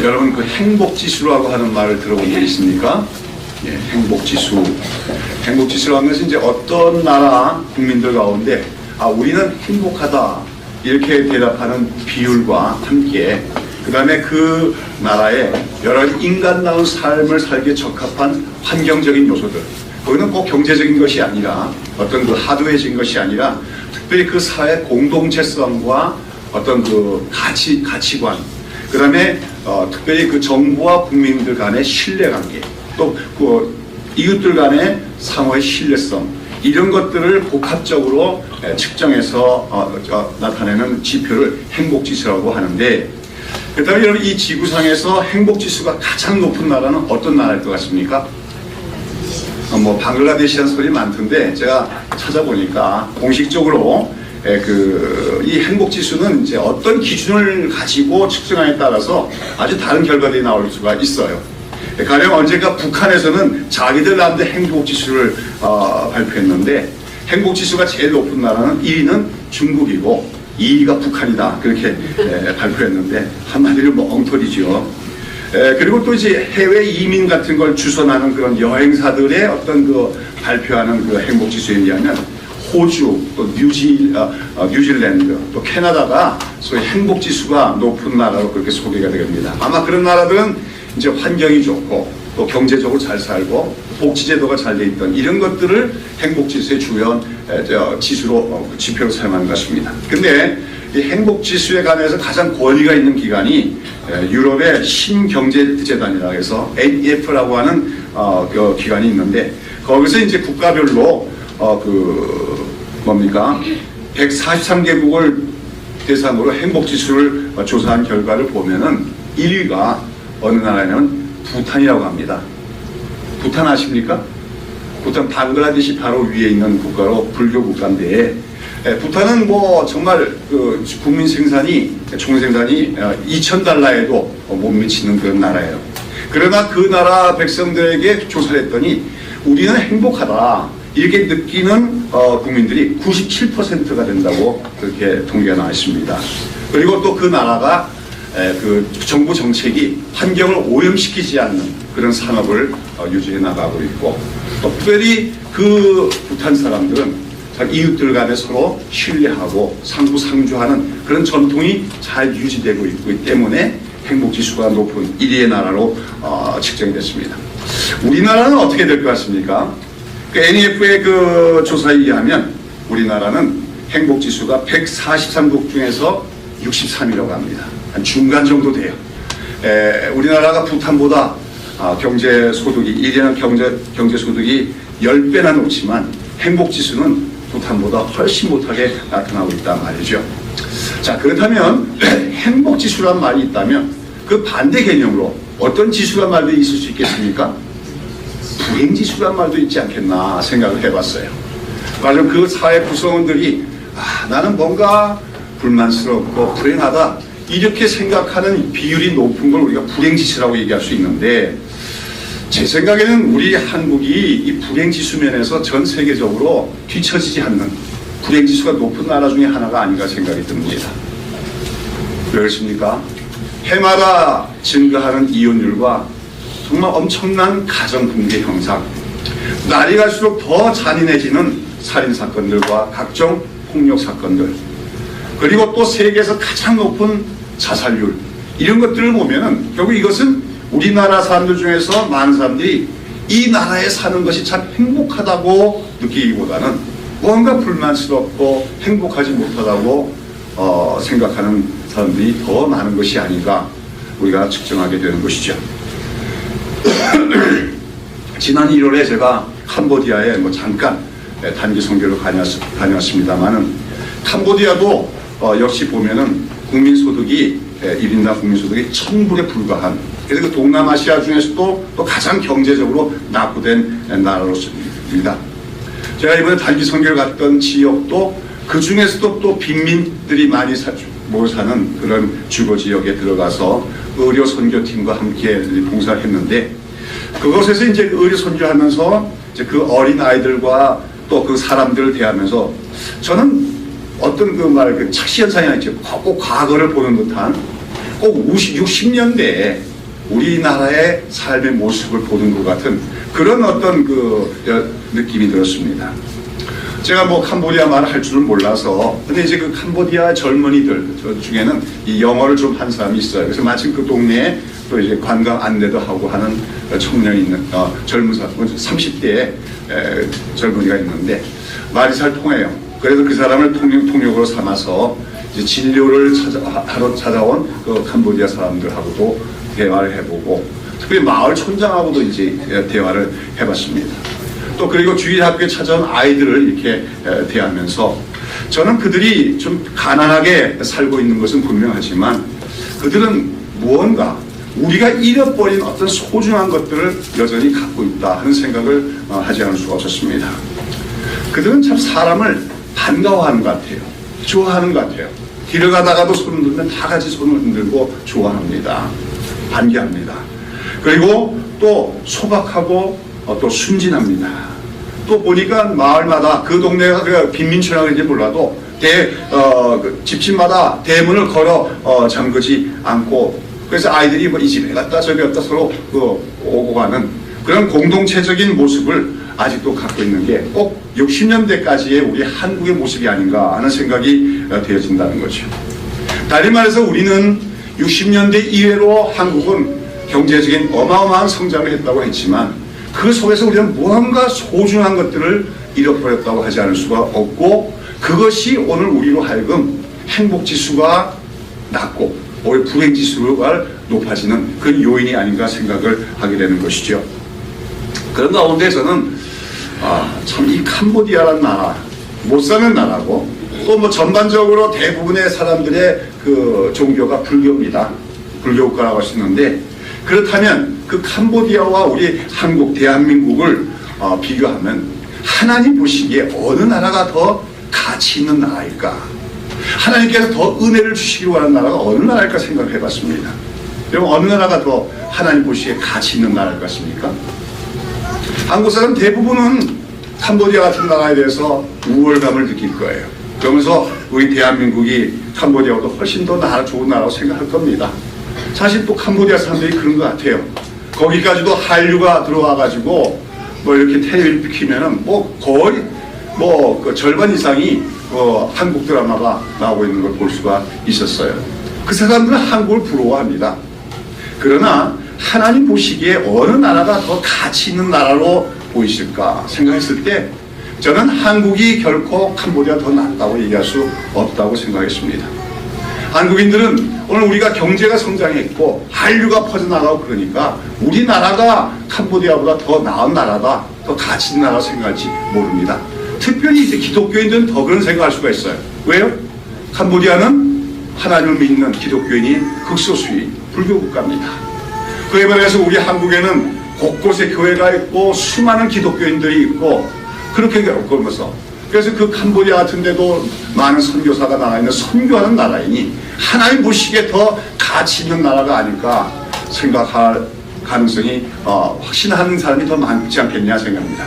여러분 그 행복지수라고 하는 말을 들어본 적 있습니까? 예, 행복지수. 행복지수라는 것은 이제 어떤 나라 국민들 가운데 우리는 행복하다 이렇게 대답하는 비율과 함께 그 다음에 그 나라의 여러 가지 인간다운 삶을 살기에 적합한 환경적인 요소들, 거기는 꼭 경제적인 것이 아니라 어떤 그 하드웨어적인 것이 아니라 특별히 그 사회 공동체성과 어떤 그 가치관, 그 다음에 특별히 그 정부와 국민들 간의 신뢰관계, 또 그 이웃들 간의 상호의 신뢰성, 이런 것들을 복합적으로 측정해서 나타내는 지표를 행복지수라고 하는데, 그 다음에 여러분 이 지구상에서 행복지수가 가장 높은 나라는 어떤 나라일 것 같습니까? 뭐 방글라데시라는 소리 많던데 제가 찾아보니까 공식적으로 이 행복지수는 이제 어떤 기준을 가지고 측정하에 따라서 아주 다른 결과들이 나올 수가 있어요. 가령 언젠가 북한에서는 자기들 나름대로 행복지수를 발표했는데, 행복지수가 제일 높은 나라는 1위는 중국이고 2위가 북한이다, 그렇게 발표했는데 한마디로 뭐 엉터리죠. 그리고 또 이제 해외 이민 같은 걸 주선하는 그런 여행사들의 어떤 그 발표하는 그 행복지수에 의하면 호주, 또 뉴질랜드, 또 캐나다가 소위 행복지수가 높은 나라로 그렇게 소개가 됩니다. 아마 그런 나라들은 이제 환경이 좋고 또 경제적으로 잘 살고 복지제도가 잘 돼 있던 이런 것들을 행복지수의 주요 지표로 사용하는 것입니다. 근데 이 행복지수에 관해서 가장 권위가 있는 기관이 유럽의 신경제재단이라고 해서 NEF라고 하는 그 기관이 있는데, 거기서 이제 국가별로 143개국을 대상으로 행복지수를 조사한 결과를 보면은 1위가 어느 나라냐면 부탄이라고 합니다. 부탄 아십니까? 부탄 방글라데시 바로 위에 있는 국가로 불교 국가인데, 부탄은 뭐 정말 그 국민 생산이 총 생산이 2,000달러에도 못 미치는 그런 나라예요. 그러나 그 나라 백성들에게 조사를 했더니 우리는 행복하다 이렇게 느끼는 국민들이 97%가 된다고 그렇게 통계가 나와 있습니다. 그리고 또 그 나라가 그 정부 정책이 환경을 오염시키지 않는 그런 산업을 유지해 나가고 있고, 또 특별히 그 부탄 사람들은 이웃들 간에 서로 신뢰하고 상부상조하는 그런 전통이 잘 유지되고 있기 때문에 행복지수가 높은 1위의 나라로 측정이 됐습니다. 우리나라는 어떻게 될 것 같습니까? 그 NEF의 그 조사에 의하면 우리나라는 행복지수가 143국 중에서 63위라고 합니다. 한 중간 정도 돼요. 우리나라가 부탄보다 경제소득이 1위는 경제소득이 10배나 높지만 행복지수는 부탄보다 훨씬 못하게 나타나고 있단 말이죠. 자, 그렇다면 행복지수란 말이 있다면 그 반대 개념으로 어떤 지수란 말도 있을 수 있겠습니까? 불행지수란 말도 있지 않겠나 생각을 해봤어요. 맞아, 그 사회 구성원들이 나는 뭔가 불만스럽고 불행하다 이렇게 생각하는 비율이 높은 걸 우리가 불행지수라고 얘기할 수 있는데, 제 생각에는 우리 한국이 이 불행지수 면에서 전 세계적으로 뒤처지지 않는 불행지수가 높은 나라 중에 하나가 아닌가 생각이 듭니다. 왜 그렇습니까? 해마다 증가하는 이혼율과 정말 엄청난 가정붕괴 형상, 날이 갈수록 더 잔인해지는 살인사건들과 각종 폭력사건들, 그리고 또 세계에서 가장 높은 자살률, 이런 것들을 보면은 결국 이것은 우리나라 사람들 중에서 많은 사람들이 이 나라에 사는 것이 참 행복하다고 느끼기보다는 뭔가 불만스럽고 행복하지 못하다고 생각하는 사람들이 더 많은 것이 아닌가 우리가 측정하게 되는 것이죠. 지난 1월에 제가 캄보디아에 잠깐 단기 선교로 다녀왔습니다만은, 캄보디아도 역시 보면은 국민소득이 1인당 국민소득이 1,000불에 불과한, 그래서 그 동남아시아 중에서도 또 가장 경제적으로 낙후된 나라로서입니다. 제가 이번에 단기 선교를 갔던 지역도 그 중에서도 또 빈민들이 많이 모여 사는 그런 주거 지역에 들어가서 의료 선교팀과 함께 봉사를 했는데, 그곳에서 이제 의료 선교하면서 이제 그 어린 아이들과 또 그 사람들을 대하면서 저는 어떤 그 착시 현상이 아니죠. 꼭 과거를 보는 듯한, 꼭 60년대에 우리나라의 삶의 모습을 보는 것 같은 그런 어떤 느낌이 들었습니다. 제가 뭐 캄보디아 말을 할 줄은 몰라서, 근데 이제 그 캄보디아 젊은이들 중에는 이 영어를 좀 한 사람이 있어요. 그래서 마침 그 동네에 또 이제 관광 안내도 하고 하는 청년이 있는, 젊은 사람, 30대의 젊은이가 있는데 말이 잘 통해요. 그래서 그 사람을 통역으로 삼아서 이제 진료를 하러 찾아온 그 캄보디아 사람들하고도 대화를 해보고, 특히 마을 촌장하고도 이제 대화를 해봤습니다. 또 그리고 주일 학교에 찾아온 아이들을 이렇게 대하면서 저는 그들이 좀 가난하게 살고 있는 것은 분명하지만 그들은 무언가 우리가 잃어버린 어떤 소중한 것들을 여전히 갖고 있다 하는 생각을 하지 않을 수가 없었습니다. 그들은 참 사람을 반가워하는 것 같아요. 좋아하는 것 같아요. 길을 가다가도 손을 들면 다 같이 손을 흔들고 좋아합니다. 반겨합니다. 그리고 또 소박하고 또 순진합니다. 또 보니까 마을마다 그 동네가 빈민촌이라는지 몰라도 집집마다 대문을 걸어 잠그지 않고, 그래서 아이들이 뭐 이 집에 갔다 저기 갔다 서로 오고 가는 그런 공동체적인 모습을 아직도 갖고 있는 게 꼭 60년대까지의 우리 한국의 모습이 아닌가 하는 생각이 되어진다는 거죠. 다른 말해서 우리는 60년대 이외로 한국은 경제적인 어마어마한 성장을 했다고 했지만 그 속에서 우리는 무언가 소중한 것들을 잃어버렸다고 하지 않을 수가 없고, 그것이 오늘 우리로 하여금 행복지수가 낮고 오히려 불행지수가 높아지는 그런 요인이 아닌가 생각을 하게 되는 것이죠. 그런 가운데 저는 참 이 캄보디아라는 나라, 못 사는 나라고, 또 뭐 전반적으로 대부분의 사람들의 그 종교가 불교입니다. 불교 국가라고 할 수 있는데, 그렇다면 그 캄보디아와 우리 한국, 대한민국을 비교하면 하나님 보시기에 어느 나라가 더 가치 있는 나라일까? 하나님께서 더 은혜를 주시기 원하는 나라가 어느 나라일까 생각을 해봤습니다. 그럼 어느 나라가 더 하나님 보시기에 가치 있는 나라일 것 같습니까? 한국 사람 대부분은 캄보디아 같은 나라에 대해서 우월감을 느낄 거예요. 그러면서 우리 대한민국이 캄보디아보다 훨씬 더 좋은 나라라고 생각할 겁니다. 사실 또 캄보디아 사람들이 그런 것 같아요. 거기까지도 한류가 들어와가지고 뭐 이렇게 텔레비를 비키면은 뭐 거의 그 절반 이상이 한국 드라마가 나오고 있는 걸 볼 수가 있었어요. 그 사람들은 한국을 부러워합니다. 그러나 하나님 보시기에 어느 나라가 더 가치 있는 나라로 보이실까 생각했을 때 저는 한국이 결코 캄보디아 더 낫다고 얘기할 수 없다고 생각했습니다. 한국인들은 오늘 우리가 경제가 성장했고 한류가 퍼져나가고 그러니까 우리나라가 캄보디아보다 더 나은 나라다, 더 가치 있는 나라고 생각할지 모릅니다. 특별히 이제 기독교인들은 더 그런 생각할 수가 있어요. 왜요? 캄보디아는 하나님을 믿는 기독교인이 극소수의 불교 국가입니다. 그에 반해서 우리 한국에는 곳곳에 교회가 있고 수많은 기독교인들이 있고 그렇게 겪으면서, 그래서 그 캄보디아 같은 데도 많은 선교사가 나와 있는 선교하는 나라이니 하나님 보시기에 더 가치 있는 나라가 아닐까 생각할 가능성이 확신하는 사람이 더 많지 않겠냐 생각합니다.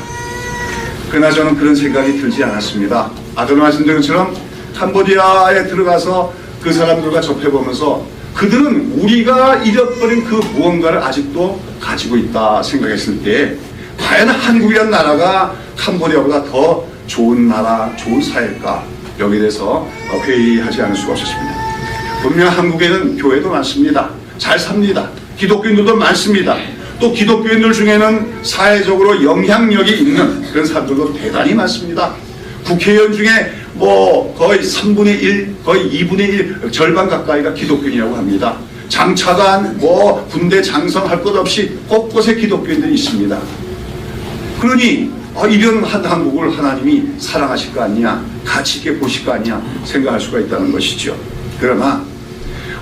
그러나 저는 그런 생각이 들지 않았습니다. 아까 말씀드린 것처럼 캄보디아에 들어가서 그 사람들과 접해보면서 그들은 우리가 잃어버린 그 무언가를 아직도 가지고 있다 생각했을 때 과연 한국이라는 나라가 캄보디아보다 더 좋은 나라, 좋은 사회일까? 여기에 대해서 회의하지 않을 수가 없었습니다. 분명 한국에는 교회도 많습니다. 잘 삽니다. 기독교인들도 많습니다. 또 기독교인들 중에는 사회적으로 영향력이 있는 그런 사람들도 대단히 많습니다. 국회의원 중에 뭐 거의 3분의 1, 거의 2분의 1, 절반 가까이가 기독교인이라고 합니다. 장차관, 뭐 군대 장성할 것 없이 곳곳에 기독교인들이 있습니다. 그러니 이런 한국을 하나님이 사랑하실 거 아니냐, 가치 있게 보실 거 아니냐 생각할 수가 있다는 것이죠. 그러나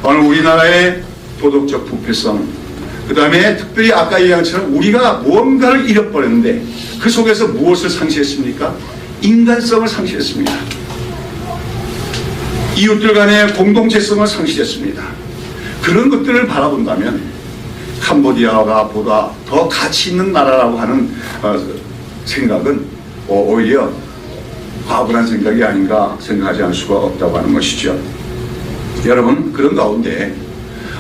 오늘 우리나라의 도덕적 부패성, 그 다음에 특별히 아까 얘기한 것처럼 우리가 무언가를 잃어버렸는데 그 속에서 무엇을 상실했습니까? 인간성을 상실했습니다. 이웃들 간의 공동체성을 상실했습니다. 그런 것들을 바라본다면 캄보디아가 보다 더 가치 있는 나라라고 하는 생각은 오히려 과분한 생각이 아닌가 생각하지 않을 수가 없다고 하는 것이죠. 여러분, 그런 가운데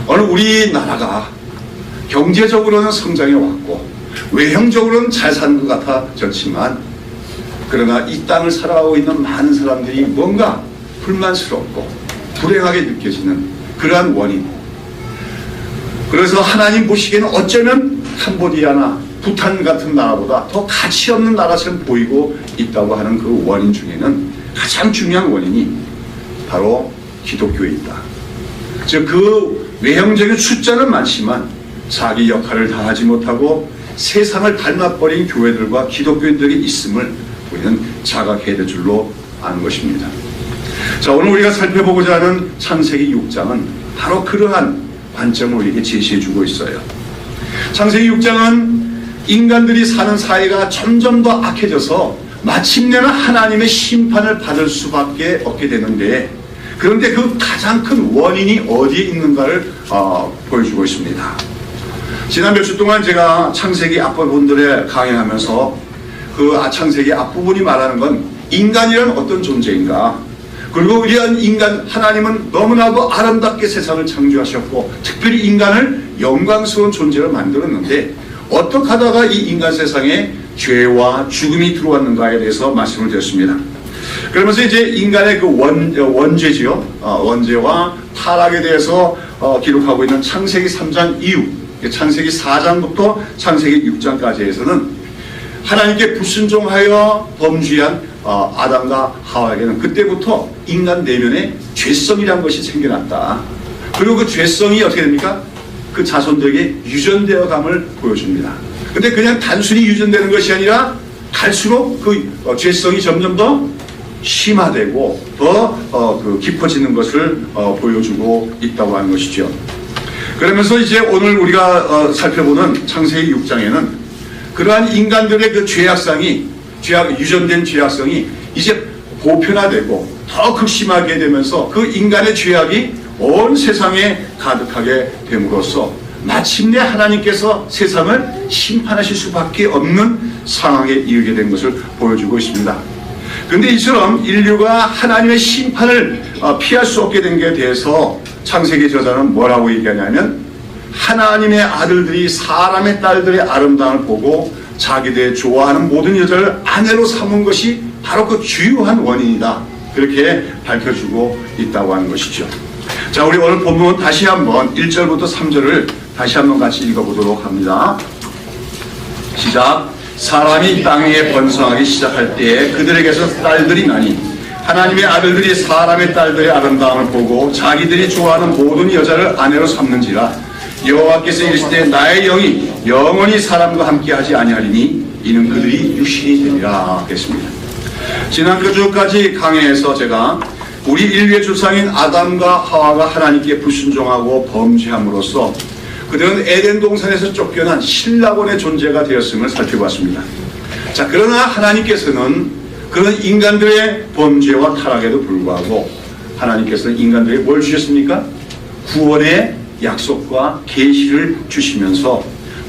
오늘 우리나라가 경제적으로는 성장해 왔고 외형적으로는 잘 사는 것 같아졌지만 그러나 이 땅을 살아가고 있는 많은 사람들이 뭔가 불만스럽고 불행하게 느껴지는 그러한 원인. 그래서 하나님 보시기에는 어쩌면 캄보디아나 부탄 같은 나라보다 더 가치 없는 나라처럼 보이고 있다고 하는 그 원인 중에는 가장 중요한 원인이 바로 기독교에 있다. 즉 그 외형적인 숫자는 많지만 자기 역할을 다하지 못하고 세상을 닮아버린 교회들과 기독교인들이 있음을 우리는 자각해야 될 줄로 아는 것입니다. 자, 오늘 우리가 살펴보고자 하는 창세기 6장은 바로 그러한 관점을 우리에게 제시해주고 있어요. 창세기 6장은 인간들이 사는 사회가 점점 더 악해져서 마침내는 하나님의 심판을 받을 수밖에 없게 되는데, 그런데 그 가장 큰 원인이 어디에 있는가를 보여주고 있습니다. 지난 몇 주 동안 제가 창세기 앞부분들에 강의하면서 그 창세기 앞부분이 말하는 건 인간이란 어떤 존재인가, 그리고 우리한 인간, 하나님은 너무나도 아름답게 세상을 창조하셨고 특별히 인간을 영광스러운 존재로 만들었는데 어떻게 하다가 이 인간 세상에 죄와 죽음이 들어왔는가에 대해서 말씀을 드렸습니다. 그러면서 이제 인간의 그 원죄지요, 원죄와 타락에 대해서 기록하고 있는 창세기 3장 이후, 창세기 4장부터 창세기 6장까지에서는 하나님께 불순종하여 범죄한 아담과 하와에게는 그때부터 인간 내면에 죄성이라는 것이 생겨났다. 그리고 그 죄성이 어떻게 됩니까? 그 자손들에게 유전되어 감을 보여줍니다. 근데 그냥 단순히 유전되는 것이 아니라 갈수록 그 죄성이 점점 더 심화되고 더 깊어지는 것을 보여주고 있다고 하는 것이죠. 그러면서 이제 오늘 우리가 살펴보는 창세기 6장에는 그러한 인간들의 그 유전된 죄악성이 이제 보편화되고 더 극심하게 되면서 그 인간의 죄악이 온 세상에 가득하게 됨으로써 마침내 하나님께서 세상을 심판하실 수밖에 없는 상황에 이르게 된 것을 보여주고 있습니다. 그런데 이처럼 인류가 하나님의 심판을 피할 수 없게 된 것에 대해서 창세기 저자는 뭐라고 얘기하냐면, 하나님의 아들들이 사람의 딸들의 아름다움을 보고 자기들의 좋아하는 모든 여자를 아내로 삼은 것이 바로 그 주요한 원인이다, 그렇게 밝혀주고 있다고 하는 것이죠. 자, 우리 오늘 본문 다시 한번 1절부터 3절을 다시 한번 같이 읽어보도록 합니다. 시작. 사람이 땅 위에 번성하기 시작할 때에 그들에게서 딸들이 나니 하나님의 아들들이 사람의 딸들의 아름다움을 보고 자기들이 좋아하는 모든 여자를 아내로 삼는지라. 여호와께서 이르시되 나의 영이 영원히 사람과 함께하지 아니하리니 이는 그들이 육신이 되리라 했습니다. 지난 그 주까지 강해에서 제가 우리 인류의 조상인 아담과 하와가 하나님께 불순종하고 범죄함으로써 그들은 에덴 동산에서 쫓겨난 신라곤의 존재가 되었음을 살펴봤습니다. 자, 그러나 하나님께서는 그런 인간들의 범죄와 타락에도 불구하고 하나님께서는 인간들에게 뭘 주셨습니까? 구원의 약속과 계시를 주시면서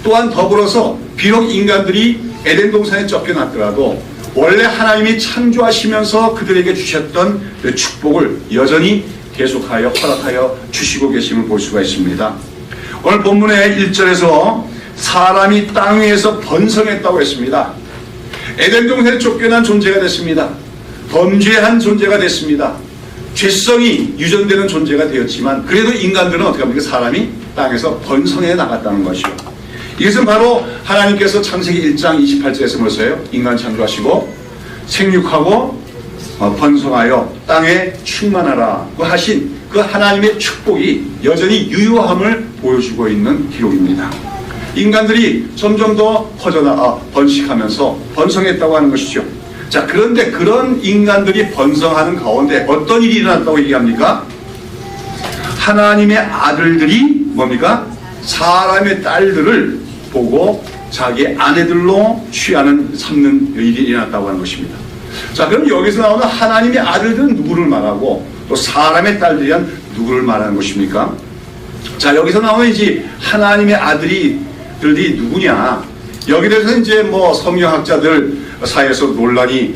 또한 더불어서 비록 인간들이 에덴 동산에 쫓겨났더라도 원래 하나님이 창조하시면서 그들에게 주셨던 그 축복을 여전히 계속하여 허락하여 주시고 계심을 볼 수가 있습니다. 오늘 본문의 1절에서 사람이 땅 위에서 번성했다고 했습니다. 에덴 동산에 쫓겨난 존재가 됐습니다. 범죄한 존재가 됐습니다. 죄성이 유전되는 존재가 되었지만 그래도 인간들은 어떻게 합니까? 사람이 땅에서 번성해 나갔다는 것이요. 이것은 바로 하나님께서 창세기 1장 28절에서 뭐였어요? 인간 창조하시고 생육하고 번성하여 땅에 충만하라고 하신 그 하나님의 축복이 여전히 유효함을 보여주고 있는 기록입니다. 인간들이 점점 더 번식하면서 번성했다고 하는 것이죠. 자, 그런데 그런 인간들이 번성하는 가운데 어떤 일이 일어났다고 얘기합니까? 하나님의 아들들이 뭡니까? 사람의 딸들을 보고 자기 아내들로 삼는 일이 일어났다고 하는 것입니다. 자, 그럼 여기서 나오는 하나님의 아들들은 누구를 말하고 또 사람의 딸들이란 누구를 말하는 것입니까? 자, 여기서 나오는 이제 하나님의 아들들이 누구냐? 여기에 대해서 이제 뭐 성경학자들 사이에서 논란이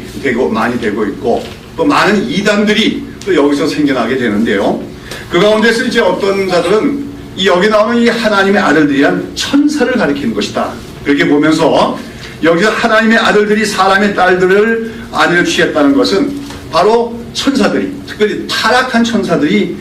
많이 되고 있고 또 많은 이단들이 또 여기서 생겨나게 되는데요. 그 가운데서 이제 어떤 자들은 여기 나오는 이 하나님의 아들들이란 천사를 가리키는 것이다. 그렇게 보면서 여기서 하나님의 아들들이 사람의 딸들을 아내를 취했다는 것은 바로 천사들이, 특별히 타락한 천사들이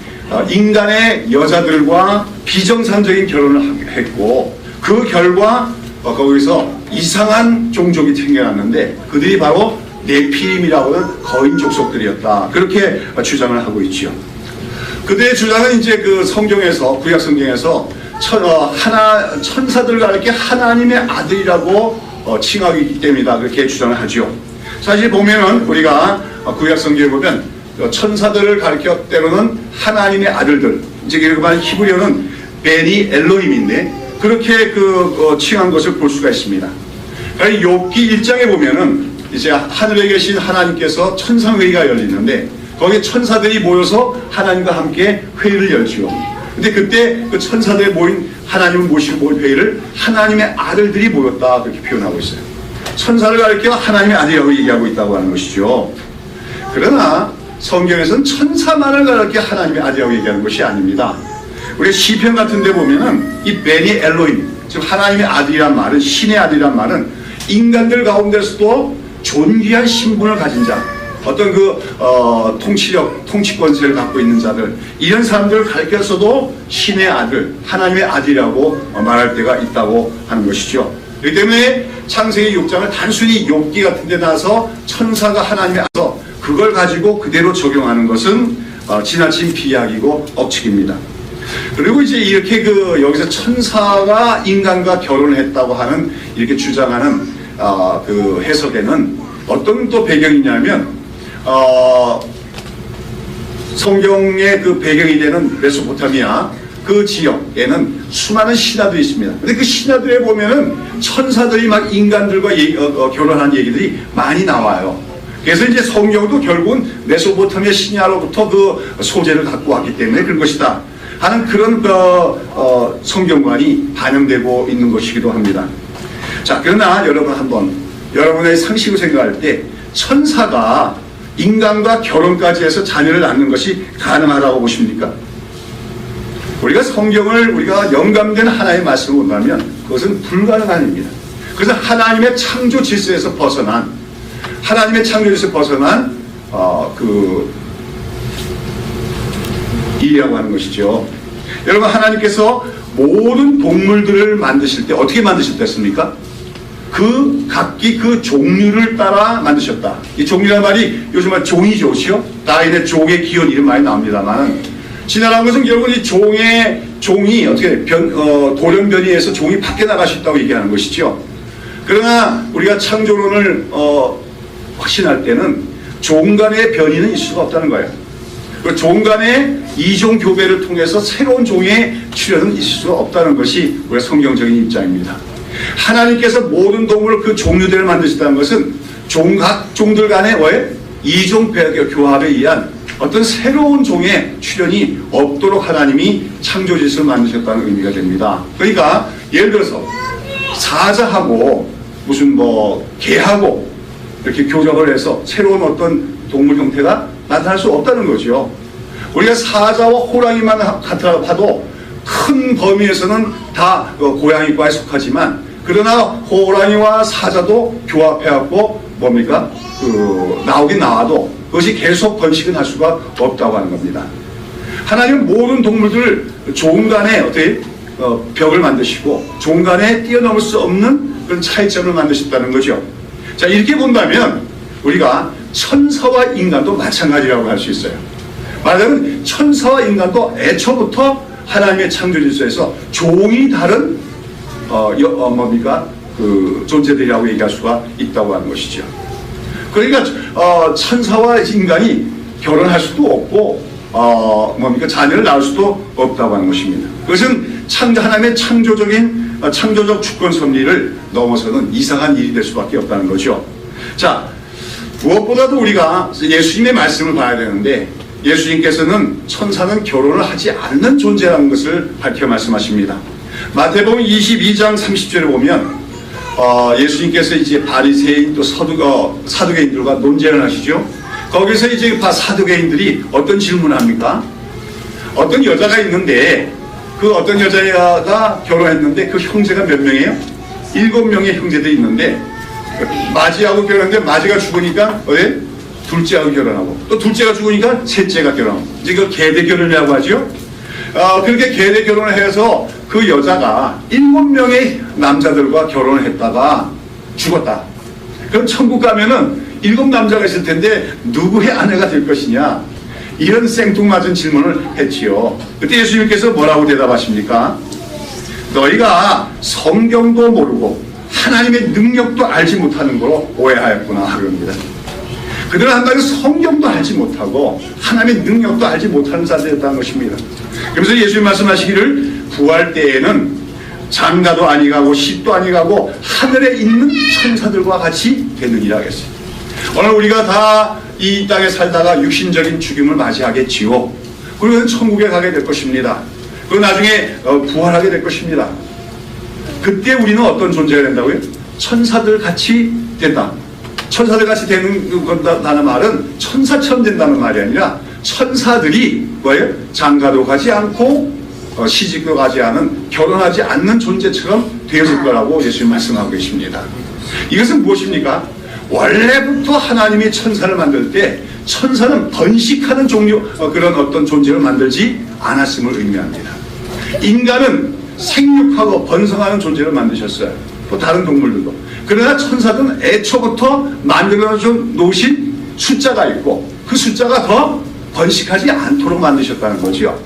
인간의 여자들과 비정상적인 결혼을 했고, 그 결과 거기서 이상한 종족이 생겨났는데 그들이 바로 네피림이라고 하는 거인 족속들이었다. 그렇게 주장을 하고 있지요. 그들의 주장은 이제 그 성경에서, 구약 성경에서 천사들과 이렇게 하나님의 아들이라고 칭하기 때문이다. 그렇게 주장을 하죠. 사실 보면은 우리가 구약 성경에 보면 천사들을 가리켜 때로는 하나님의 아들들, 이제 일반 히브리어는 베니 엘로힘인데 그렇게 칭한 것을 볼 수가 있습니다. 욥기 1장에 보면은 이제 하늘에 계신 하나님께서 천상회의가 열리는데 거기에 천사들이 모여서 하나님과 함께 회의를 열지요. 근데 그때 그 천사들이 모인, 하나님을 모시고 모인 회의를 하나님의 아들들이 모였다. 그렇게 표현하고 있어요. 천사를 가리켜 하나님의 아들이라고 얘기하고 있다고 하는 것이죠. 그러나 성경에서는 천사만을 가리켜 하나님의 아들이라고 얘기하는 것이 아닙니다. 우리 시편 같은 데 보면은 이 베니 엘로힘, 즉 하나님의 아들이란 말은, 신의 아들이란 말은 인간들 가운데서도 존귀한 신분을 가진 자, 어떤 통치권세를 갖고 있는 자들, 이런 사람들을 가리켜서도 신의 아들, 하나님의 아들이라고 말할 때가 있다고 하는 것이죠. 그렇기 때문에 창세기 6장을 단순히 욥기 같은 데 나서 천사가 하나님의 아들, 그걸 가지고 그대로 적용하는 것은 지나친 비약이고 억측입니다. 그리고 이제 이렇게 여기서 천사가 인간과 결혼을 했다고 하는, 이렇게 주장하는 그 해석에는 어떤 또 배경이냐면 성경의 그 배경이 되는 메소포타미아 그 지역에는 수많은 신화들이 있습니다. 근데 그 신화들에 보면은 천사들이 막 인간들과 결혼한 얘기들이 많이 나와요. 그래서 이제 성경도 결국은 메소포타미아 신화로부터 그 소재를 갖고 왔기 때문에 그런 것이다 하는 그런 성경관이 반영되고 있는 것이기도 합니다. 자, 그러나 여러분 한번 여러분의 상식으로 생각할 때 천사가 인간과 결혼까지 해서 자녀를 낳는 것이 가능하다고 보십니까? 우리가 성경을 우리가 영감된 하나님의 말씀을 본다면 그것은 불가능한 일입니다. 그래서 하나님의 창조 질서에서 벗어난, 일이라고 하는 것이죠. 여러분, 하나님께서 모든 동물들을 만드실 때 어떻게 만드셨겠습니까? 각기 그 종류를 따라 만드셨다. 이 종류란 말이 요즘 말 종이 좋지요? 다윈의 종의 기원 이름 많이 나옵니다만, 지나간 것은 결국 이 종이 어떻게 돌연변이해서 종이 밖에 나갈 수 있다고 얘기하는 것이죠. 그러나 우리가 창조론을 확신할 때는 종 간의 변이는 있을 수가 없다는 거예요. 종 간의 이종 교배를 통해서 새로운 종의 출현은 있을 수가 없다는 것이 우리가 성경적인 입장입니다. 하나님께서 모든 동물을 그 종류대로 만드셨다는 것은 각 종들 간의 이종 교합에 의한 어떤 새로운 종의 출현이 없도록 하나님이 창조 질서를 만드셨다는 의미가 됩니다. 그러니까 예를 들어서 사자하고 무슨 개하고 이렇게 교접을 해서 새로운 어떤 동물 형태가 나타날 수 없다는 거죠. 우리가 사자와 호랑이만 같아도 큰 범위에서는 다 고양이과에 속하지만, 그러나 호랑이와 사자도 교합해갖고 나오긴 나와도 그것이 계속 번식은 할 수가 없다고 하는 겁니다. 하나님은 모든 동물들 종 간에 어떻게 벽을 만드시고 종 간에 뛰어넘을 수 없는 그런 차이점을 만드셨다는 거죠. 자, 이렇게 본다면 우리가 천사와 인간도 마찬가지라고 할 수 있어요. 말하자면 천사와 인간도 애초부터 하나님의 창조 질서에서 종이 다른 존재들이라고 얘기할 수가 있다고 하는 것이죠. 그러니까 천사와 인간이 결혼할 수도 없고 자녀를 낳을 수도 없다고 하는 것입니다. 그것은 하나님의 창조적 주권 섭리를 넘어서는 이상한 일이 될 수밖에 없다는 거죠. 자, 무엇보다도 우리가 예수님의 말씀을 봐야 되는데, 예수님께서는 천사는 결혼을 하지 않는 존재라는 것을 밝혀 말씀하십니다. 마태복음 22장 30절에 보면 예수님께서 이제 바리새인 또 사두개인들과 논쟁을 하시죠. 거기서 이제 사두개인들이 어떤 질문을 합니까? 어떤 여자가 있는데 그 어떤 여자가 결혼했는데 그 형제가 몇 명이에요? 7명의 형제들이 있는데 마지하고 결혼했는데 마지가 죽으니까 둘째하고 결혼하고 또 둘째가 죽으니까 셋째가 결혼하고 이제 그 계대 결혼이라고 하죠. 그렇게 계대 결혼을 해서 그 여자가 7명의 남자들과 결혼을 했다가 죽었다. 그럼 천국 가면은 7남자가 있을 텐데 누구의 아내가 될 것이냐, 이런 생뚱맞은 질문을 했지요. 그때 예수님께서 뭐라고 대답하십니까? 너희가 성경도 모르고 하나님의 능력도 알지 못하는 거로 오해하였구나 그럽니다. 그들은 한마디로 성경도 알지 못하고 하나님의 능력도 알지 못하는 자들이었다는 것입니다. 그래서 예수님 말씀하시기를 부활 때에는 장가도 아니가고 십도 아니가고 하늘에 있는 천사들과 같이 되느니라 하겠어요. 오늘 우리가 다 이 땅에 살다가 육신적인 죽임을 맞이하겠지요. 그리고 천국에 가게 될 것입니다. 그리고 나중에 부활하게 될 것입니다. 그때 우리는 어떤 존재가 된다고요? 천사들 같이 된다. 천사들 같이 된다는 말은 천사처럼 된다는 말이 아니라 천사들이 뭐예요? 장가도 가지 않고 시집도 가지 않은, 결혼하지 않는 존재처럼 되어질 거라고 예수님 말씀하고 계십니다. 이것은 무엇입니까? 원래부터 하나님이 천사를 만들 때 천사는 번식하는 종류, 그런 어떤 존재를 만들지 않았음을 의미합니다. 인간은 생육하고 번성하는 존재를 만드셨어요. 또 다른 동물들도. 그러나 천사들은 애초부터 만들어 놓으신 숫자가 있고 그 숫자가 더 번식하지 않도록 만드셨다는 거죠.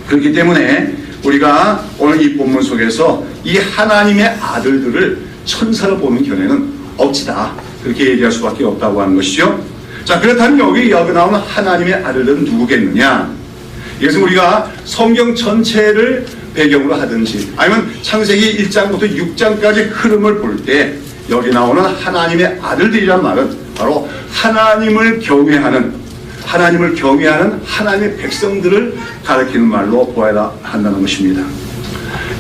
그렇기 때문에 우리가 오늘 이 본문 속에서 이 하나님의 아들들을 천사로 보는 견해는 억지다, 그렇게 얘기할 수밖에 없다고 하는 것이죠. 자, 그렇다면 여기 나오는 하나님의 아들들은 누구겠느냐? 이것은 우리가 성경 전체를 배경으로 하든지 아니면 창세기 1장부터 6장까지 흐름을 볼 때 여기 나오는 하나님의 아들들이란 말은 바로 하나님을 경외하는 하나님의 백성들을 가리키는 말로 보아야 한다는 것입니다.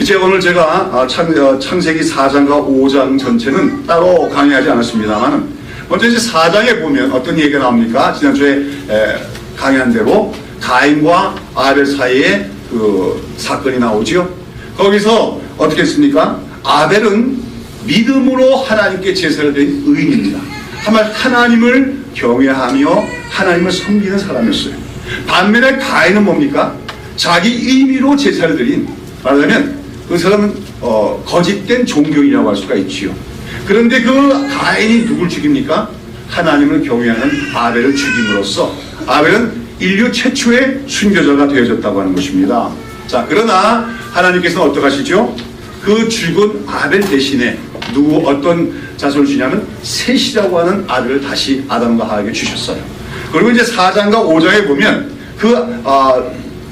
이제 오늘 제가 창세기 4장과 5장 전체는 따로 강의하지 않았습니다만, 먼저 이제 4장에 보면 어떤 얘기가 나옵니까? 지난주에 강의한 대로 가인과 아벨 사이에 그 사건이 나오죠. 거기서 어떻게 했습니까? 아벨은 믿음으로 하나님께 제사를 드린 의인입니다. 한말 하나님을 경외하며 하나님을 섬기는 사람이었어요. 반면에 가인은 뭡니까? 자기 임의로 제사를 드린, 말하자면 그 사람은 거짓된 종교인이라고 할 수가 있지요. 그런데 그 가인이 누굴 죽입니까? 하나님을 경외하는 아벨을 죽임으로써 아벨은 인류 최초의 순교자가 되어졌다고 하는 것입니다. 자, 그러나 하나님께서는 어떻게 하시죠? 그 죽은 아벨 대신에 어떤 자손을 주냐면 셋이라고 하는 아들을 다시 아담과 하와에게 주셨어요. 그리고 이제 4장과 5장에 보면 그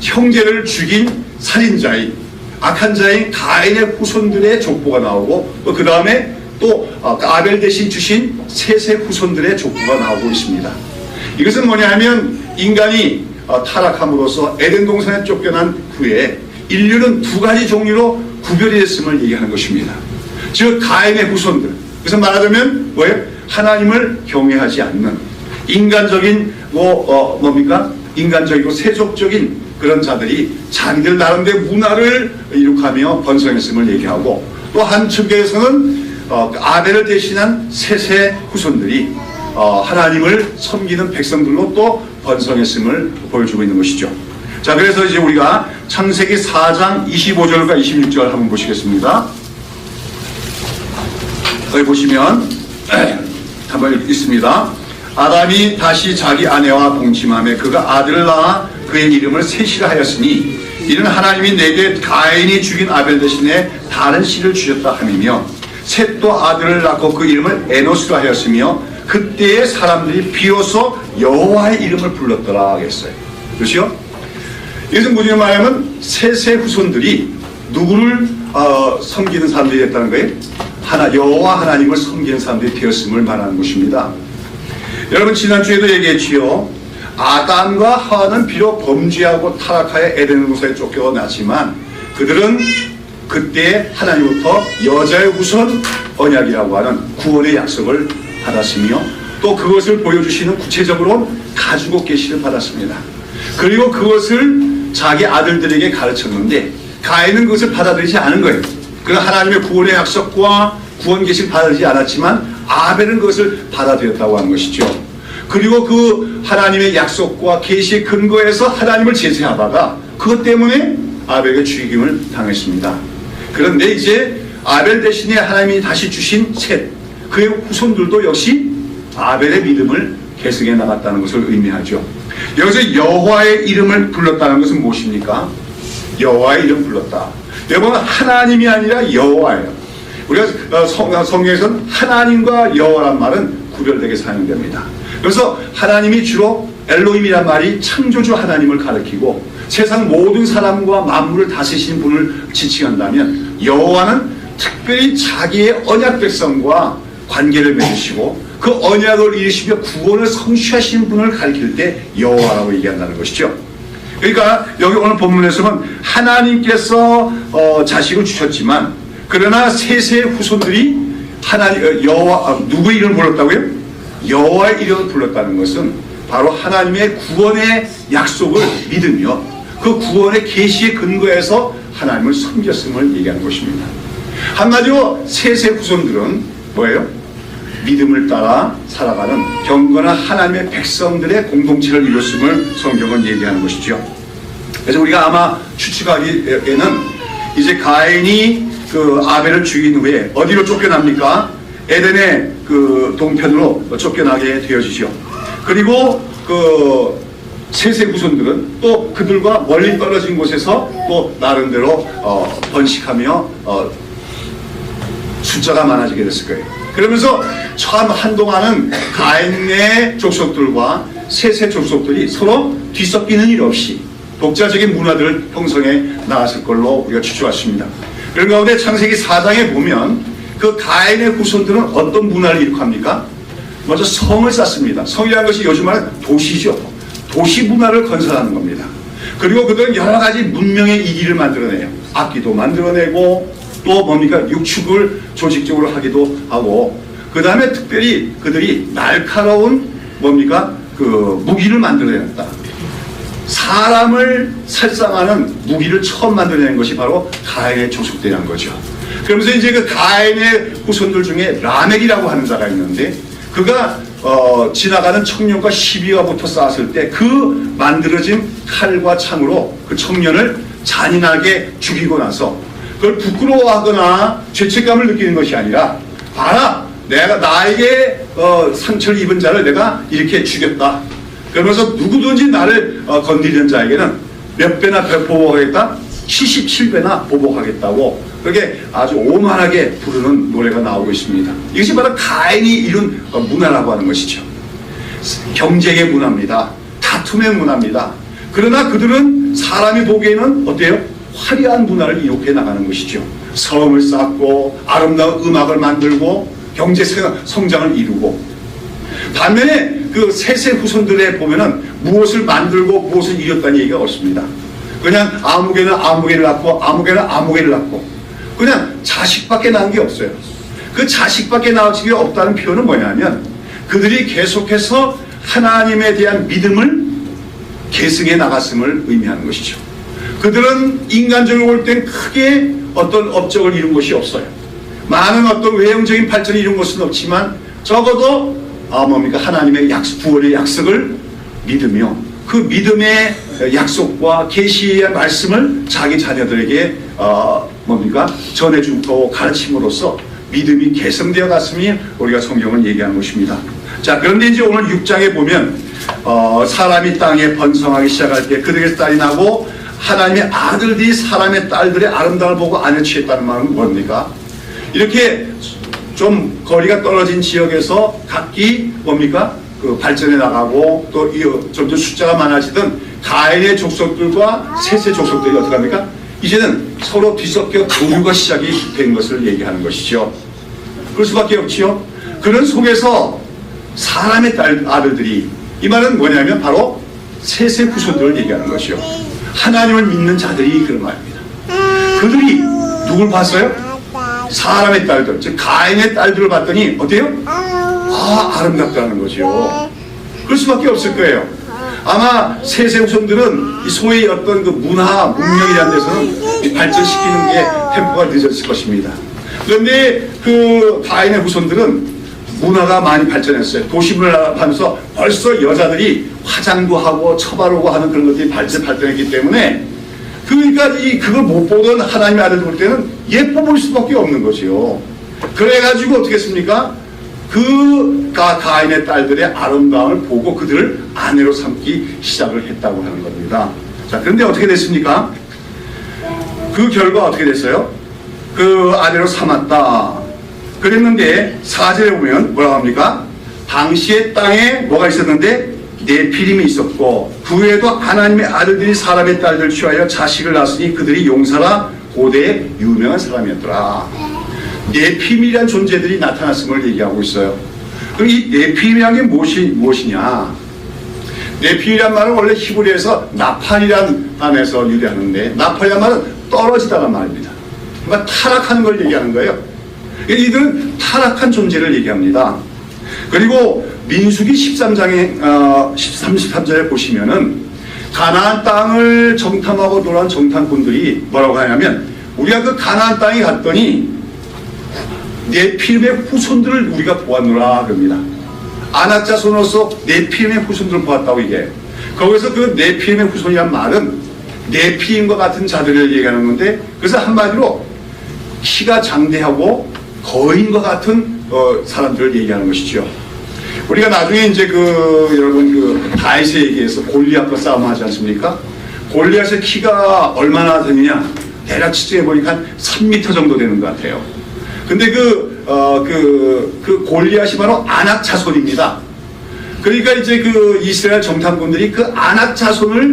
형제를 죽인 살인자인 악한 자인 가인의 후손들의 족보가 나오고 그 다음에 또 아벨 대신 주신 셋의 후손들의 족보가 나오고 있습니다. 이것은 뭐냐 하면 인간이 타락함으로써 에덴 동산에 쫓겨난 후에 인류는 두 가지 종류로 구별이 됐음을 얘기하는 것입니다. 즉 가인의 후손들, 그래서 말하자면 뭐예요? 하나님을 경외하지 않는 인간적인 뭡니까? 인간적이고 세속적인 그런 자들이 자기들 나름대로 문화를 이룩하며 번성했음을 얘기하고, 또 한측에서는 아벨을 대신한 셋의 후손들이 하나님을 섬기는 백성들로 또 번성했음을 보여주고 있는 것이죠. 자, 그래서 이제 우리가 창세기 4장 25절과 26절 한번 보시겠습니다. 여기 보시면 한번 읽겠습니다. 아담이 다시 자기 아내와 동침하며 그가 아들을 낳아 그의 이름을 셋이라 하였으니 이는 하나님이 내게 가인이 죽인 아벨 대신에 다른 씨를 주셨다 함이며, 셋도 아들을 낳고 그 이름을 에노스라 하였으며 그때의 사람들이 비로소 여호와의 이름을 불렀더라 하겠어요. 그렇죠? 이것은 무슨 말이냐면 셋의 후손들이 누구를 섬기는 사람들이 됐다는 거예요? 여호와 하나님을 섬기는 사람들이 되었음을 말하는 것입니다. 여러분, 지난주에도 얘기했지요. 아담과 하와는 비록 범죄하고 타락하여 에덴 동산에 쫓겨났지만 그들은 그때 하나님부터 여자의 후손 언약이라고 하는 구원의 약속을 받았으며 또 그것을 보여주시는 구체적으로 가죽옷 계시를 받았습니다. 그리고 그것을 자기 아들들에게 가르쳤는데 가인은 그것을 받아들이지 않은 거예요. 그러나 하나님의 구원의 약속과 구원 계시를 받아들이지 않았지만 아벨은 그것을 받아들였다고 하는 것이죠. 그리고 그 하나님의 약속과 계시의 근거에서 하나님을 제사하다가 그것 때문에 아벨에게 죽임을 당했습니다. 그런데 이제 아벨 대신에 하나님이 다시 주신 셋, 그의 후손들도 역시 아벨의 믿음을 계승해 나갔다는 것을 의미하죠. 여기서 여호와의 이름을 불렀다는 것은 무엇입니까? 여호와의 이름 불렀다. 여러분, 하나님이 아니라 여호와예요. 우리가 성경에서는 하나님과 여호와란 말은 구별되게 사용됩니다. 그래서 하나님이 주로 엘로힘이란 말이 창조주 하나님을 가리키고 세상 모든 사람과 만물을 다스리신 분을 지칭한다면, 여호와는 특별히 자기의 언약 백성과 관계를 맺으시고 그 언약을 이루시며 구원을 성취하신 분을 가리킬 때 여호와라고 얘기한다는 것이죠. 그러니까 여기 오늘 본문에서는 하나님께서 자식을 주셨지만, 그러나 셋의 후손들이 하나님 여호와 누구의 이름을 불렀다고요? 여호와의 이름을 불렀다는 것은 바로 하나님의 구원의 약속을 믿으며 그 구원의 계시의 근거에서 하나님을 섬겼음을 얘기하는 것입니다. 한마디로 셋의 후손들은 뭐예요? 믿음을 따라 살아가는 경건한 하나님의 백성들의 공동체를 이뤘음을 성경은 얘기하는 것이죠. 그래서 우리가 아마 추측하기에는 이제 가인이 그 아벨을 죽인 후에 어디로 쫓겨납니까? 에덴의 그 동편으로 쫓겨나게 되어지죠. 그리고 그 셋의 후손들은 또 그들과 멀리 떨어진 곳에서 또 나름대로 번식하며 숫자가 많아지게 됐을 거예요. 그러면서 참 한동안은 가인의 족속들과 셋의 족속들이 서로 뒤섞이는 일 없이 독자적인 문화들을 형성해 나갔을 걸로 우리가 추측했습니다. 그런 가운데 창세기 4장에 보면 그 가인의 후손들은 어떤 문화를 일으킵니까? 먼저 성을 쌓습니다. 성이라는 것이 요즘 말하는 도시죠. 도시 문화를 건설하는 겁니다. 그리고 그들은 여러 가지 문명의 이기를 만들어내요. 악기도 만들어내고 또 뭡니까? 육축을 조직적으로 하기도 하고, 그 다음에 특별히 그들이 날카로운 뭡니까? 그 무기를 만들어냈다. 사람을 살상하는 무기를 처음 만들어낸 것이 바로 가인의 족속들이라는 거죠. 그러면서 이제 그 가인의 후손들 중에 라멕이라고 하는 자가 있는데, 그가 지나가는 청년과 시비가 붙어 싸웠을 때 그 만들어진 칼과 창으로 그 청년을 잔인하게 죽이고 나서 그걸 부끄러워하거나 죄책감을 느끼는 것이 아니라, 봐라, 내가 나에게 상처를 입은 자를 내가 이렇게 죽였다. 그러면서 누구든지 나를 건드리는 자에게는 몇 배나 보복하겠다? 77배나 보복하겠다고 그렇게 아주 오만하게 부르는 노래가 나오고 있습니다. 이것이 바로 가인이 이룬 문화라고 하는 것이죠. 경쟁의 문화입니다. 다툼의 문화입니다. 그러나 그들은 사람이 보기에는 어때요? 화려한 문화를 이룩해 나가는 것이죠. 성을 쌓고 아름다운 음악을 만들고 경제 성장을 이루고, 반면에 그 셋의 후손들에 보면은 무엇을 만들고 무엇을 이뤘다는 얘기가 없습니다. 그냥 아무개는 아무개를 낳고 아무개는 아무개를 낳고 그냥 자식밖에 낳은 게 없어요. 그 자식밖에 낳은 게 없다는 표현은 뭐냐면 그들이 계속해서 하나님에 대한 믿음을 계승해 나갔음을 의미하는 것이죠. 그들은 인간적으로 볼 땐 크게 어떤 업적을 이룬 것이 없어요. 많은 어떤 외형적인 발전을 이룬 것은 없지만 적어도 뭡니까? 하나님의 구원의 약속을 믿으며 그 믿음의 약속과 계시의 말씀을 자기 자녀들에게 뭡니까? 전해주고 가르침으로써 믿음이 개성되어 갔음이 우리가 성경을 얘기하는 것입니다. 자, 그런데 이제 오늘 6장에 보면 사람이 땅에 번성하기 시작할 때 그들의 딸이 나고 하나님의 아들들이 사람의 딸들의 아름다움을 보고 안에 취했다는 말은 뭡니까? 이렇게 좀 거리가 떨어진 지역에서 각기 뭡니까? 그 발전해 나가고 또 점점 숫자가 많아지던 가인의 족속들과 셋의 족속들이 어떻게 합니까? 이제는 서로 뒤섞여 교류가 시작이 된 것을 얘기하는 것이죠. 그럴 수밖에 없지요. 그런 속에서 사람의 아들들이, 이 말은 뭐냐면 바로 셋의 후손들을 얘기하는 것이요. 하나님을 믿는 자들이 그런 말입니다. 그들이 누굴 봤어요? 사람의 딸들, 즉 가인의 딸들을 봤더니 어때요? 아름답다는 거죠. 그럴 수밖에 없을 거예요. 아마 세세 후손들은 이 소위 어떤 그 문화, 문명이라는 데서는 발전시키는 게 템포가 늦었을 것입니다. 그런데 그 가인의 후손들은 문화가 많이 발전했어요. 도시문화를 하면서 벌써 여자들이 화장도 하고 처바르고 하는 그런 것들이 발전했기 때문에 그러니까 그걸 못 보던 하나님의 아들 볼 때는 예뻐 보일 수밖에 없는 거지요. 그래가지고 어떻게 했습니까? 그 가인의 딸들의 아름다움을 보고 그들을 아내로 삼기 시작을 했다고 하는 겁니다. 자, 그런데 어떻게 됐습니까? 그 결과 어떻게 됐어요? 그 아내로 삼았다. 그랬는데 4절에 보면 뭐라고 합니까? 당시의 땅에 뭐가 있었는데 네피림이 있었고 그 외에도 하나님의 아들들이 사람의 딸들 취하여 자식을 낳았으니 그들이 용사라 고대의 유명한 사람이었더라. 네피림이란 존재들이 나타났음을 얘기하고 있어요. 그럼 이 네피림이라는 게 무엇이냐? 네피림이란 말은 원래 히브리에서 나팔이란 단에서 유래하는데 나팔이란 말은 떨어지다란 말입니다. 그러니까 타락하는 걸 얘기하는 거예요. 이들은 타락한 존재를 얘기합니다. 그리고 민수기 13장에 33절에 보시면은 가나안 땅을 정탐하고 돌아온 정탐꾼들이 뭐라고 하냐면 우리가 그 가나안 땅에 갔더니 네피림의 후손들을 우리가 보았노라 그럽니다. 아낙 자손으로서 네피림의 후손들을 보았다고 얘기해요. 거기서 그 네피림의 후손이란 말은 네피림과 같은 자들을 얘기하는 건데 그래서 한마디로 키가 장대하고 거인과 같은 사람들을 얘기하는 것이죠. 우리가 나중에 이제 여러분 다윗에 얘기해서 골리앗과 싸움하지 않습니까? 골리앗의 키가 얼마나 되느냐? 대략 측정해 보니까 한 3m 정도 되는 것 같아요. 근데 그 골리앗이 바로 아낙 자손입니다. 그러니까 이제 그 이스라엘 정탐꾼들이 그 아낙 자손을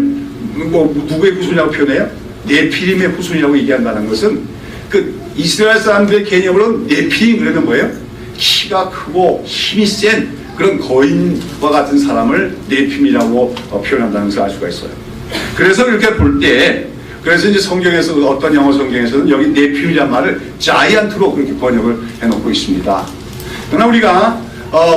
누구의 후손이라고 표현해요? 네피림의 후손이라고 얘기한다는 것은 그 이스라엘 사람들의 개념으로는 네피림 그러면 뭐예요? 키가 크고 힘이 센 그런 거인과 같은 사람을 네피림이라고 표현한다는 것을 알 수가 있어요. 그래서 이렇게 볼 때 그래서 이제 성경에서 어떤 영어 성경에서는 여기 네피림이란 말을 자이언트로 그렇게 번역을 해놓고 있습니다. 그러나 우리가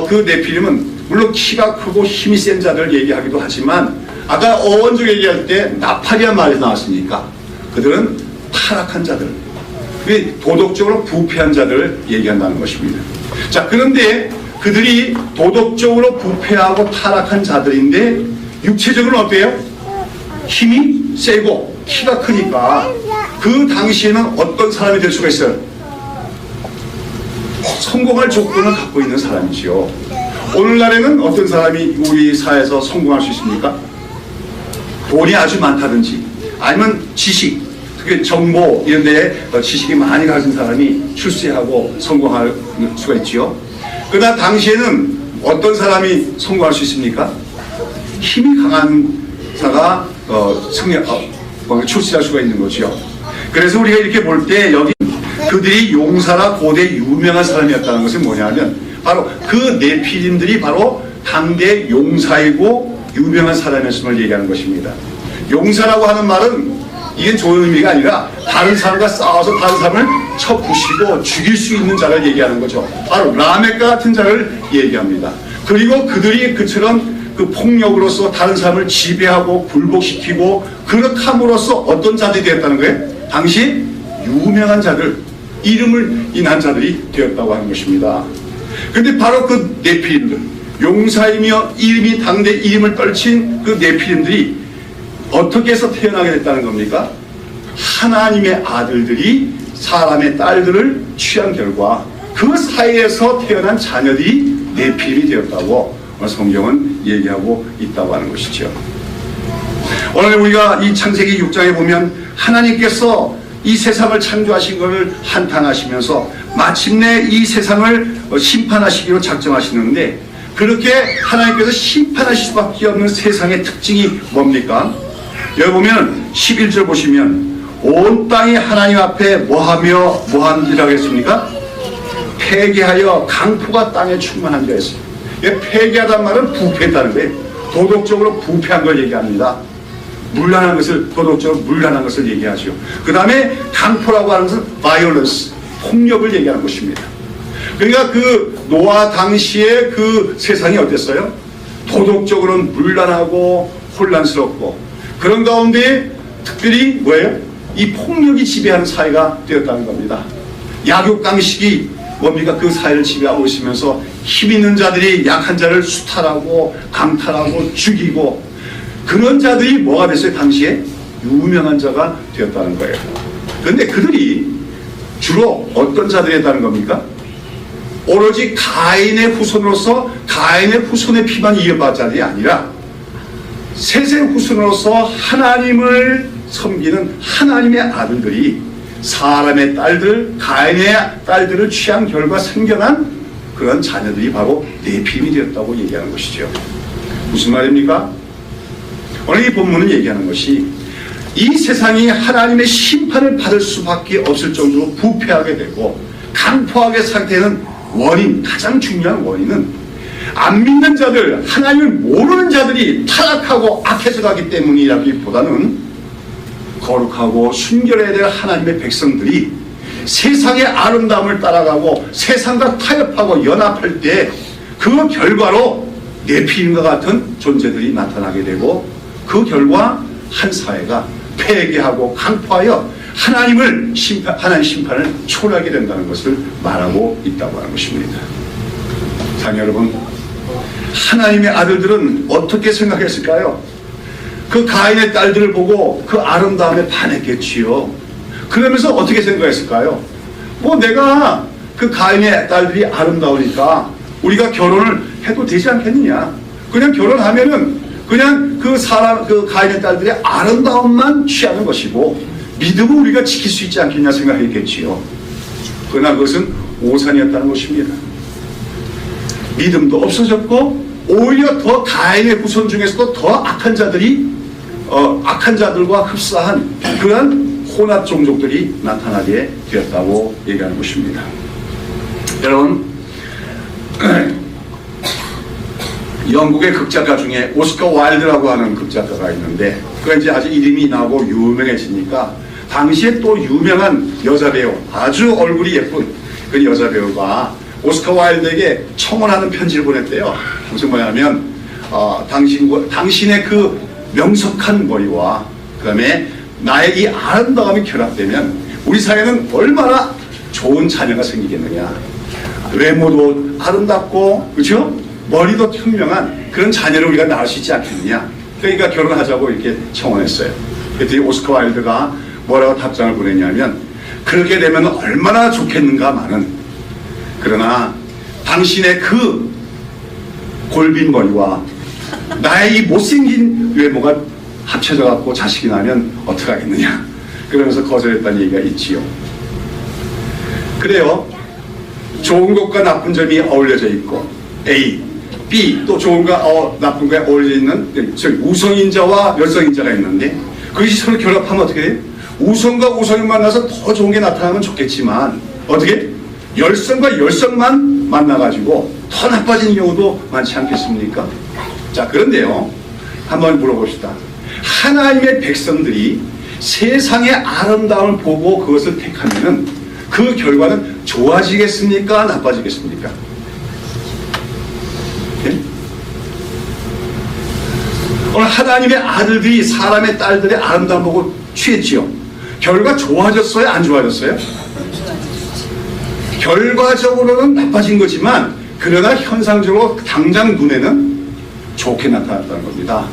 그 네피림은 물론 키가 크고 힘이 센 자들을 얘기하기도 하지만 아까 어원적 얘기할 때 나팔이란 말이 나왔으니까 그들은 타락한 자들, 도덕적으로 부패한 자들을 얘기한다는 것입니다. 자, 그런데 그들이 도덕적으로 부패하고 타락한 자들인데 육체적으로는 어때요? 힘이 세고 키가 크니까 그 당시에는 어떤 사람이 될 수가 있어요? 성공할 조건을 갖고 있는 사람이지요. 오늘날에는 어떤 사람이 우리 사회에서 성공할 수 있습니까? 돈이 아주 많다든지 아니면 지식, 특히 정보 이런 데에 지식이 많이 가진 사람이 출세하고 성공할 수가 있지요. 그러나 당시에는 어떤 사람이 성공할 수 있습니까? 힘이 강한 자가 출세할 수가 있는 거죠. 그래서 우리가 이렇게 볼 때 여기 그들이 용사라 고대 유명한 사람이었다는 것은 뭐냐면 바로 그 네피림들이 바로 당대 용사이고 유명한 사람이었음을 얘기하는 것입니다. 용사라고 하는 말은 이게 좋은 의미가 아니라 다른 사람과 싸워서 다른 사람을 쳐 부시고 죽일 수 있는 자를 얘기하는 거죠. 바로 라멕과 같은 자를 얘기합니다. 그리고 그들이 그처럼 그 폭력으로서 다른 사람을 지배하고 굴복시키고 그렇함으로써 어떤 자들이 되었다는 거예요? 당시 유명한 자들, 이름을 인한 자들이 되었다고 하는 것입니다. 그런데 바로 그 네피림들, 용사이며 이름이 당대 이름을 떨친 그 네피림들이 어떻게 해서 태어나게 됐다는 겁니까? 하나님의 아들들이 사람의 딸들을 취한 결과 그 사이에서 태어난 자녀들이 네피림이 되었다고 성경은 얘기하고 있다고 하는 것이죠. 오늘 우리가 이 창세기 6장에 보면 하나님께서 이 세상을 창조하신 것을 한탄하시면서 마침내 이 세상을 심판하시기로 작정하시는데 그렇게 하나님께서 심판하실 수밖에 없는 세상의 특징이 뭡니까? 여기 보면 11절 보시면 온 땅이 하나님 앞에 뭐함이라고 했습니까? 폐기하여 강포가 땅에 충만한 자 했어요. 폐기하다는 말은 부패했다는 거예요. 도덕적으로 부패한 걸 얘기합니다. 문란한 것을, 도덕적으로 문란한 것을 얘기하죠. 그 다음에 강포라고 하는 것은 violence, 폭력을 얘기하는 것입니다. 그러니까 그 노아 당시에 그 세상이 어땠어요? 도덕적으로는 문란하고 혼란스럽고 그런 가운데 특별히 뭐예요? 이 폭력이 지배하는 사회가 되었다는 겁니다. 약육강식이 뭡니까? 그 사회를 지배하고 있으면서 힘 있는 자들이 약한 자를 수탈하고 강탈하고 죽이고 그런 자들이 뭐가 됐어요? 당시에 유명한 자가 되었다는 거예요. 그런데 그들이 주로 어떤 자들이었다는 겁니까? 오로지 가인의 후손으로서 가인의 후손의 피만 이어받은 자들이 아니라 셋의 후손으로서 하나님을 섬기는 하나님의 아들들이 사람의 딸들, 가인의 딸들을 취한 결과 생겨난 그런 자녀들이 바로 네피림이 되었다고 얘기하는 것이죠. 무슨 말입니까? 오늘 이 본문은 얘기하는 것이 이 세상이 하나님의 심판을 받을 수밖에 없을 정도로 부패하게 되고 강포하게 상태는 원인, 가장 중요한 원인은 안 믿는 자들, 하나님을 모르는 자들이 타락하고 악해져 가기 때문이라기보다는 거룩하고 순결해야 될 하나님의 백성들이 세상의 아름다움을 따라가고 세상과 타협하고 연합할 때 그 결과로 네피림과 같은 존재들이 나타나게 되고 그 결과 한 사회가 폐괴하고 강포하여 하나님 심판을 초래하게 된다는 것을 말하고 있다고 하는 것입니다. 자, 여러분, 하나님의 아들들은 어떻게 생각했을까요? 그 가인의 딸들을 보고 그 아름다움에 반했겠지요. 그러면서 어떻게 생각했을까요? 뭐 내가 그 가인의 딸들이 아름다우니까 우리가 결혼을 해도 되지 않겠느냐. 그냥 결혼하면은 그냥 그 가인의 딸들의 아름다움만 취하는 것이고 믿음을 우리가 지킬 수 있지 않겠냐 생각했겠지요. 그러나 그것은 오산이었다는 것입니다. 믿음도 없어졌고 오히려 더 가인의 후손 중에서도 더 악한 자들과 흡사한 그런 혼합 종족들이 나타나게 되었다고 얘기하는 것입니다. 여러분, 영국의 극작가 중에 오스카 와일드라고 하는 극작가가 있는데 그가 이제 아주 이름이 나고 유명해지니까 당시에 또 유명한 여자 배우, 아주 얼굴이 예쁜 그 여자 배우가 오스카 와일드에게 청원하는 편지를 보냈대요. 무슨 뭐냐면 당신의 그 명석한 머리와 그 다음에 나의 이 아름다움이 결합되면 우리 사회는 얼마나 좋은 자녀가 생기겠느냐. 외모도 아름답고 그렇죠? 머리도 현명한 그런 자녀를 우리가 낳을 수 있지 않겠느냐. 그러니까 결혼하자고 이렇게 청원했어요. 그랬더니 오스카 와일드가 뭐라고 답장을 보냈냐면 그렇게 되면 얼마나 좋겠는가마는 그러나 당신의 그 골빈 머리와 나의 이 못생긴 외모가 합쳐져 갖고 자식이 나면 어떻게 하겠느냐. 그러면서 거절했다는 얘기가 있지요. 그래요. 좋은 것과 나쁜 점이 어울려져 있고 A, B 또 좋은가 나쁜 거에 어울려져 있는 우성인자와 열성인자가 있는데 그것이 서로 결합하면 어떻게 돼요? 우성과 우성이 만나서 더 좋은 게 나타나면 좋겠지만 어떻게? 열성과 열성만 만나가지고 더 나빠지는 경우도 많지 않겠습니까? 자, 그런데요, 한번 물어봅시다. 하나님의 백성들이 세상의 아름다움을 보고 그것을 택하면은 그 결과는 좋아지겠습니까? 나빠지겠습니까? 네? 오늘 하나님의 아들들이 사람의 딸들의 아름다움 보고 취했지요. 결과 좋아졌어요? 안 좋아졌어요? 결과적으로는 나빠진 거지만 그러나 현상적으로 당장 눈에는 좋게 나타났다는 겁니다.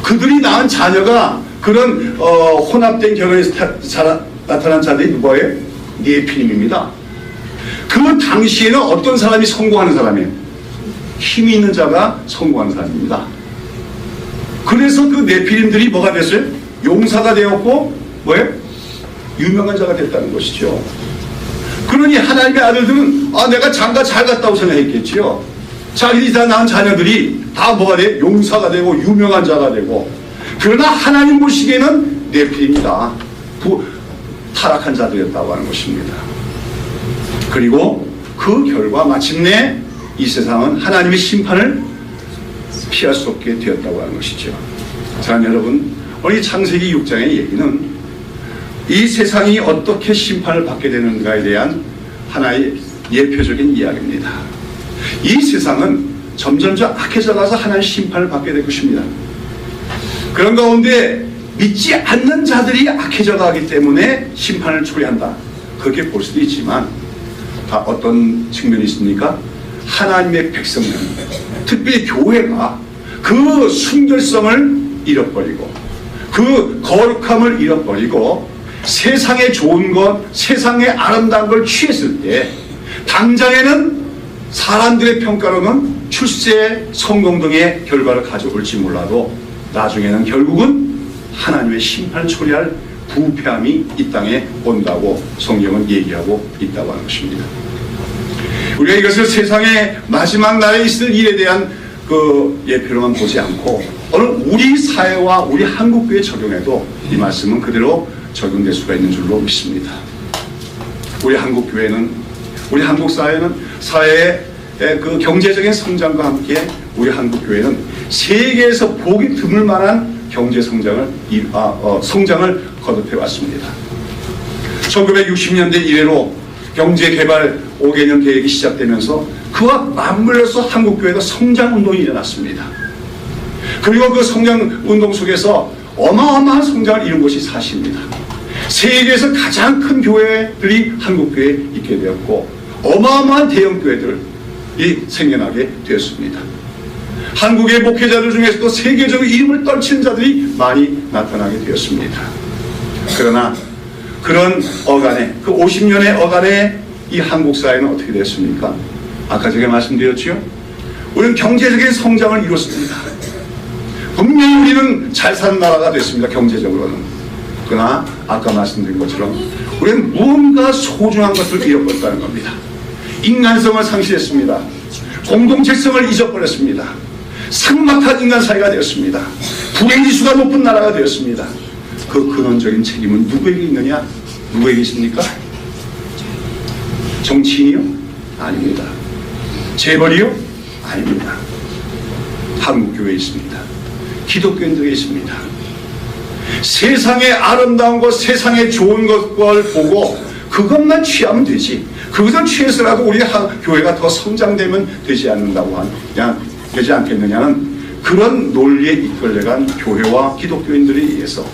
그들이 낳은 자녀가 그런 혼합된 결혼에서 나타난 자들이 누구예요? 네피림입니다. 그 당시에는 어떤 사람이 성공하는 사람이에요? 힘이 있는 자가 성공하는 사람입니다. 그래서 그 네피림들이 뭐가 됐어요? 용사가 되었고 뭐예요? 유명한 자가 됐다는 것이죠. 그러니 하나님의 아들들은 내가 장가 잘 갔다고 생각했겠지요. 자기들이 다 낳은 자녀들이 다 뭐가 돼? 용사가 되고 유명한 자가 되고. 그러나 하나님 보시기에는 네피림이다. 타락한 자들이었다고 하는 것입니다. 그리고 그 결과 마침내 이 세상은 하나님의 심판을 피할 수 없게 되었다고 하는 것이죠. 자, 여러분, 오늘 이 창세기 6장의 얘기는 이 세상이 어떻게 심판을 받게 되는가에 대한 하나의 예표적인 이야기입니다. 이 세상은 점점 악해져 가서 하나님의 심판을 받게 될 것입니다. 그런 가운데 믿지 않는 자들이 악해져 가기 때문에 심판을 초래한다. 그렇게 볼 수도 있지만 다 어떤 측면이 있습니까? 하나님의 백성들, 특별히 교회가 그 순결성을 잃어버리고 그 거룩함을 잃어버리고 세상의 좋은 것, 세상의 아름다운 걸 취했을 때 당장에는 사람들의 평가로는 출세, 성공 등의 결과를 가져올지 몰라도 나중에는 결국은 하나님의 심판을 초래할 부패함이 이 땅에 온다고 성경은 얘기하고 있다고 하는 것입니다. 우리가 이것을 세상의 마지막 날에 있을 일에 대한 그 예표로만 보지 않고 오늘 우리 사회와 우리 한국교회에 적용해도 이 말씀은 그대로 적용될 수가 있는 줄로 믿습니다. 우리 한국교회는, 우리 한국 사회는 사회의 그 경제적인 성장과 함께 우리 한국교회는 세계에서 보기 드물 만한 경제 성장을 거듭해 왔습니다. 1960년대 이래로 경제개발 5개년 계획이 시작되면서 그와 맞물려서 한국교회도 성장운동이 일어났습니다. 그리고 그 성장운동 속에서 어마어마한 성장을 이룬 것이 사실입니다. 세계에서 가장 큰 교회들이 한국교회에 있게 되었고 어마어마한 대형교회들이 생겨나게 되었습니다. 한국의 목회자들 중에서도 세계적으로 이름을 떨치는 자들이 많이 나타나게 되었습니다. 그러나 그런 어간에, 그 50년의 어간에 이 한국 사회는 어떻게 됐습니까? 아까 제가 말씀드렸죠? 우리는 경제적인 성장을 이뤘습니다. 분명히 우리는 잘 사는 나라가 됐습니다. 경제적으로는. 그러나 아까 말씀드린 것처럼 우리는 무언가 소중한 것을 잃어버렸다는 겁니다. 인간성을 상실했습니다. 공동체성을 잊어버렸습니다. 삭막한 인간 사회가 되었습니다. 불행지수가 높은 나라가 되었습니다. 그 근원적인 책임은 누구에게 있느냐? 누구에게 있습니까? 정치인이요? 아닙니다. 재벌이요? 아닙니다. 한국교회에 있습니다. 기독교인들에 있습니다. 세상의 아름다운 것, 세상의 좋은 것을 보고 그것만 취하면 되지. 그것을 취해서라도 우리 교회가 더 성장되면 되지 않겠느냐는 그런 논리에 이끌려간 교회와 기독교인들에 의해서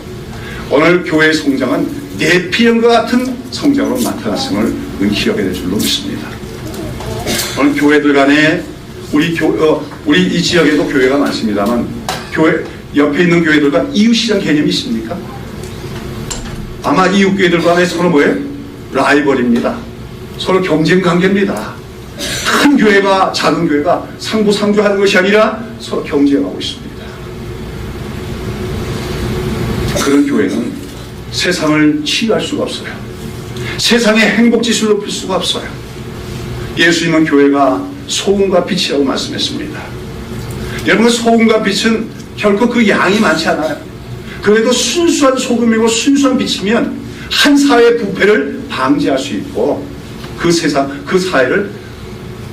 오늘 교회의 성장은 네피림과 같은 성장으로 나타났음을 기억해야 될 줄로 믿습니다. 오늘 교회들 간에 우리 이 지역에도 교회가 많습니다만 교회 옆에 있는 교회들과 이웃이란 개념이 있습니까? 아마 이웃 교회들 간에 서로 뭐예요? 라이벌입니다. 서로 경쟁 관계입니다. 큰 교회가 작은 교회가 상부상조하는 것이 아니라 서로 경쟁하고 있습니다. 그런 교회는 세상을 치유할 수가 없어요. 세상의 행복지수를 높일 수가 없어요. 예수님은 교회가 소금과 빛이라고 말씀했습니다. 여러분, 소금과 빛은 결코 그 양이 많지 않아요. 그래도 순수한 소금이고 순수한 빛이면 한 사회의 부패를 방지할 수 있고 그 사회를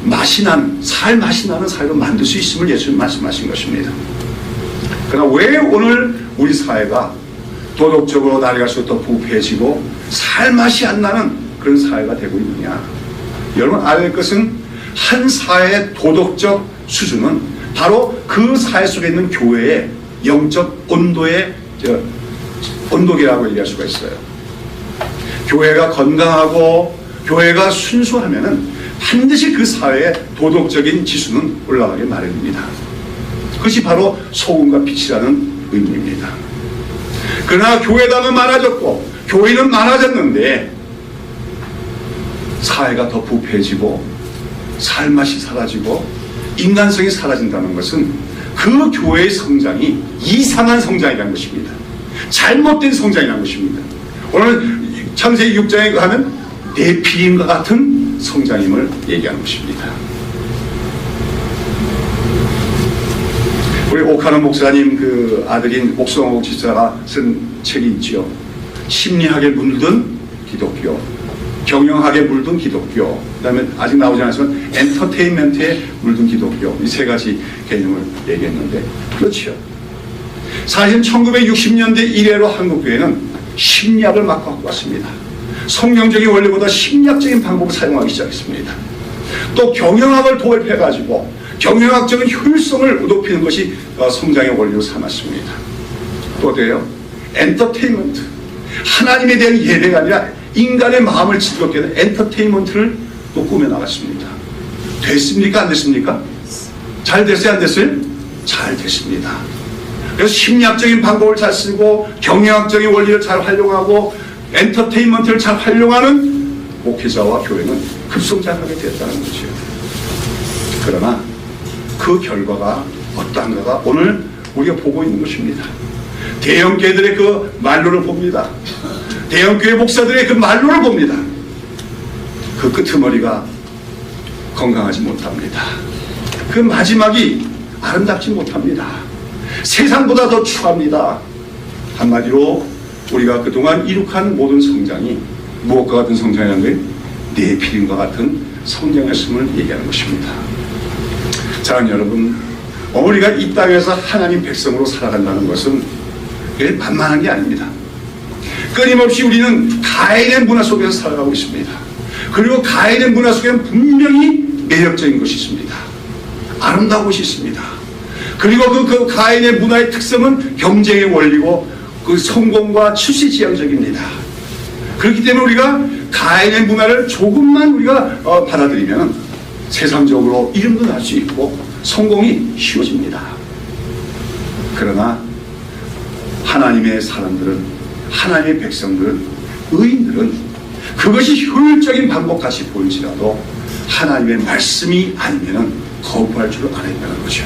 맛이 나는 사회로 만들 수 있음을 예수님 말씀하신 것입니다. 그러나 왜 오늘 우리 사회가 도덕적으로 날갈수록 더 부패해지고 살맛이 안 나는 그런 사회가 되고 있느냐? 여러분 알아야 할 것은 한 사회의 도덕적 수준은 바로 그 사회 속에 있는 교회의 영적 온도의 온도계라고 얘기할 수가 있어요. 교회가 건강하고 교회가 순수하면은 반드시 그 사회의 도덕적인 지수는 올라가게 마련입니다. 그것이 바로 소금과 빛이라는 의미입니다. 그러나 교회당은 많아졌고 교회는 많아졌는데 사회가 더 부패해지고 살맛이 사라지고 인간성이 사라진다는 것은 그 교회의 성장이 이상한 성장이라는 것입니다. 잘못된 성장이라는 것입니다. 오늘 창세기 6장에 가면 네피림과 같은 성장임을 얘기하는 것입니다. 우리 오카노 목사님 그 아들인 옥성옥 지사가 쓴 책이 있죠. 심리학에 물든 기독교, 경영학에 물든 기독교, 그 다음에 아직 나오지 않았지만 엔터테인먼트에 물든 기독교, 이 세 가지 개념을 얘기했는데 그렇죠. 사실 1960년대 이래로 한국교회는 심리학을 막 갖고 왔습니다. 성경적인 원리보다 심리학적인 방법을 사용하기 시작했습니다. 또 경영학을 도입해가지고 경영학적인 효율성을 높이는 것이 성장의 원리로 삼았습니다. 어때요? 엔터테인먼트. 하나님에 대한 예배가 아니라 인간의 마음을 즐겁게 하는 엔터테인먼트를 또 꾸며나갔습니다. 됐습니까? 안 됐습니까? 잘 됐어요? 안 됐어요? 잘 됐습니다. 그래서 심리학적인 방법을 잘 쓰고 경영학적인 원리를 잘 활용하고 엔터테인먼트를 잘 활용하는 목회자와 교회는 급성장하게 됐다는 거죠. 그러나 그 결과가 어떠한가가 오늘 우리가 보고 있는 것입니다. 대형교회들의 그 말로를 봅니다. 대형교회 목사들의 그 말로를 봅니다. 그 끄트머리가 건강하지 못합니다. 그 마지막이 아름답지 못합니다. 세상보다 더 추합니다. 한마디로 우리가 그동안 이룩한 모든 성장이 무엇과 같은 성장이라는 거예요? 네피림과 같은 성장했음을 얘기하는 것입니다. 자, 여러분, 우리가 이 땅에서 하나님 백성으로 살아간다는 것은 만만한 게 아닙니다. 끊임없이 우리는 가인의 문화 속에서 살아가고 있습니다. 그리고 가인의 문화 속에는 분명히 매력적인 것이 있습니다. 아름다운 것이 있습니다. 그리고 그 가인의 문화의 특성은 경쟁의 원리고 그 성공과 출세지향적입니다. 그렇기 때문에 우리가 가인의 문화를 조금만 우리가 받아들이면 세상적으로 이름도 날 수 있고 성공이 쉬워집니다. 그러나 하나님의 사람들은, 하나님의 백성들은, 의인들은 그것이 효율적인 방법같이 보일지라도 하나님의 말씀이 아니면 거부할 줄 알아야 된다는 거죠.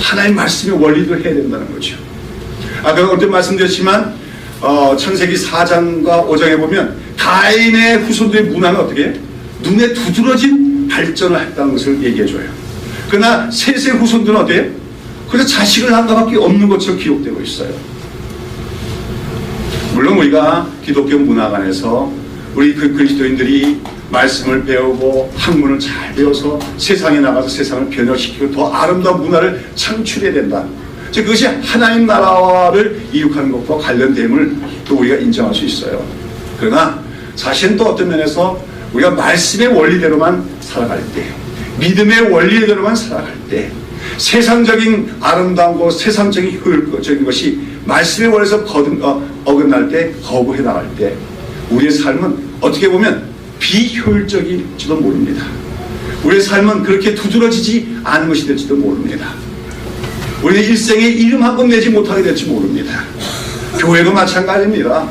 하나님의 말씀의 원리도 해야 된다는 거죠. 아까 어제 말씀드렸지만 창세기 4장과 5장에 보면 가인의 후손들의 문화는 어떻게 해요? 눈에 두드러진 발전을 했다는 것을 얘기해줘요. 그러나 셋의 후손들은 어때요? 그래서 자식을 한 가밖에 없는 것처럼 기록되고 있어요. 물론 우리가 기독교 문화관에서 우리 그 그리스도인들이 말씀을 배우고 학문을 잘 배워서 세상에 나가서 세상을 변혁시키고 더 아름다운 문화를 창출해야 된다. 즉 그것이 하나님 나라를 이룩하는 것과 관련됨을 또 우리가 인정할 수 있어요. 그러나 사실은 또 어떤 면에서 우리가 말씀의 원리대로만 살아갈 때, 믿음의 원리대로만 살아갈 때, 세상적인 아름다움과 세상적인 효율적인 것이 말씀의 원리에서 어긋날 때, 거부해 나갈 때 우리의 삶은 어떻게 보면 비효율적일지도 모릅니다. 우리의 삶은 그렇게 두드러지지 않은 것이 될지도 모릅니다. 우리의 일생에 이름 한 번 내지 못하게 될지 모릅니다. 교회도 마찬가지입니다.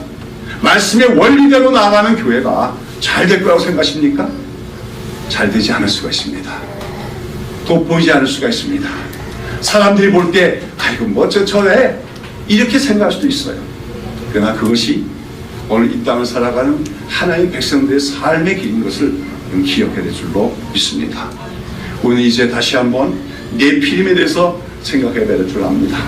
말씀의 원리대로 나아가는 교회가 잘 될 거라고 생각하십니까? 잘 되지 않을 수가 있습니다. 돋보이지 않을 수가 있습니다. 사람들이 볼 때 아이고 뭐 저래 이렇게 생각할 수도 있어요. 그러나 그것이 오늘 이 땅을 살아가는 하나님의 백성들의 삶의 길인 것을 기억해야 될 줄로 믿습니다. 오늘 이제 다시 한번 네피림에 대해서 생각해야 될 줄 압니다.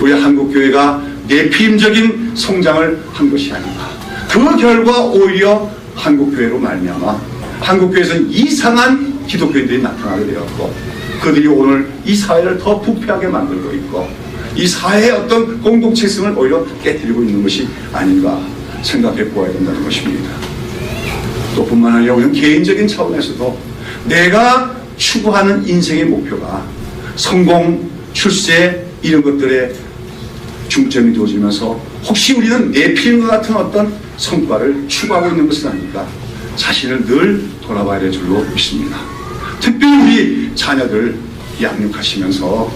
우리 한국교회가 네피림적인 성장을 한 것이 아닌가. 그 결과 오히려 한국교회로 말미암아 한국교회에서는 이상한 기독교인들이 나타나게 되었고 그들이 오늘 이 사회를 더 부패하게 만들고 있고 이 사회의 어떤 공동체성을 오히려 깨뜨리고 있는 것이 아닌가 생각해 보아야 된다는 것입니다. 또 뿐만 아니라 우리는 개인적인 차원에서도 내가 추구하는 인생의 목표가 성공, 출세 이런 것들에 중점이 두어지면서 혹시 우리는 네피림과 같은 어떤 성과를 추구하고 있는 것은 아닐까 자신을 늘 돌아봐야 될 줄로 믿습니다. 특별히 우리 자녀들 양육하시면서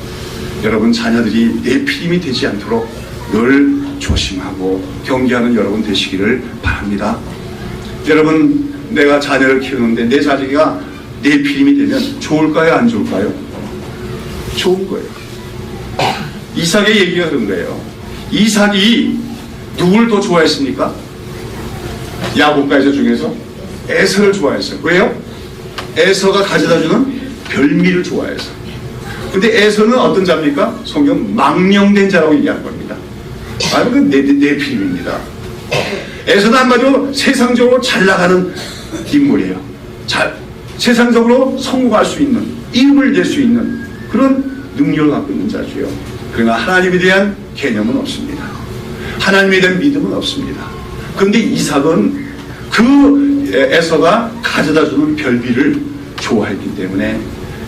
여러분 자녀들이 네피림이 되지 않도록 늘 조심하고 경계하는 여러분 되시기를 바랍니다. 여러분 내가 자녀를 키우는데 내 자식이가 네피림이 되면 좋을까요? 안 좋을까요? 좋은 거예요. 이삭의 얘기가 그런 거예요. 이삭이 누굴 더 좋아했습니까? 야곱과 에서 중에서 에서를 좋아했어요. 왜요? 에서가 가져다주는 별미를 좋아해서. 근데 에서는 어떤 자입니까? 성경 망령된 자라고 얘기하는 겁니다. 바로 그 네피림입니다. 에서는 한마디로 세상적으로 잘 나가는 인물이에요. 세상적으로 성공할 수 있는, 이름을 낼 수 있는 그런 능력을 갖고 있는 자주요. 그러나 하나님에 대한 개념은 없습니다. 하나님에 대한 믿음은 없습니다. 그런데 이삭은 그 에서가 가져다주는 별비를 좋아했기 때문에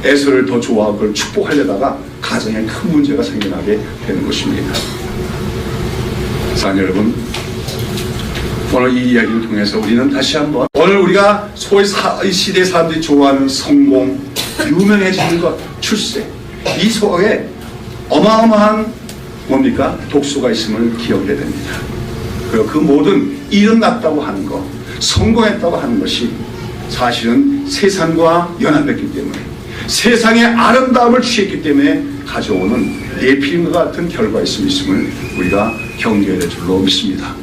에서를 더 좋아하고 그걸 축복하려다가 가정에 큰 문제가 생겨나게 되는 것입니다. 사랑하는 여러분, 오늘 이 이야기를 통해서 우리는 다시 한번 오늘 우리가 소위 이 시대 사람들이 좋아하는 성공, 유명해지는 것, 출세, 이 속에 어마어마한 뭡니까? 독소가 있음을 기억해야 됩니다. 그리고 그 모든 일어났다고 하는 것, 성공했다고 하는 것이 사실은 세상과 연합했기 때문에, 세상의 아름다움을 취했기 때문에 가져오는 내피림과 같은 결과가 있음을 우리가 경계해야 될 줄로 믿습니다.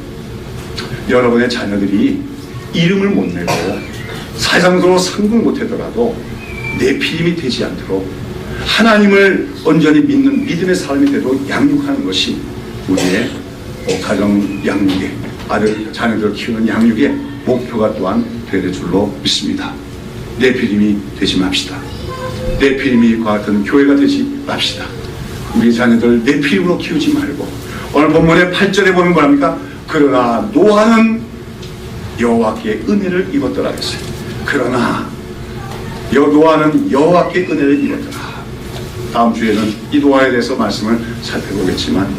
여러분의 자녀들이 이름을 못 내고 사상적으로 성공 못하더라도 내피림이 되지 않도록 하나님을 온전히 믿는 믿음의 사람이 되도록 양육하는 것이 우리의 가정 양육의, 아들 자녀들을 키우는 양육의 목표가 또한 되어야 될 줄로 믿습니다. 내피림이 되지 맙시다. 내피림과 같은 교회가 되지 맙시다. 우리 자녀들 내피림으로 키우지 말고, 오늘 본문의 8절에 보면 뭐랍니까? 그러나 노아는 여호와께 은혜를 입었더라 했어요. 그러나 노아는 여호와께 은혜를 입었더라. 다음 주에는 이 노아에 대해서 말씀을 살펴보겠지만,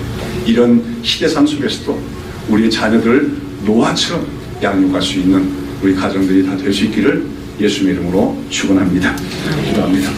이런 시대상 속에서도 우리 자녀들을 노아처럼 양육할 수 있는 우리 가정들이 다 될 수 있기를 예수님의 이름으로 축원합니다. 기도합니다.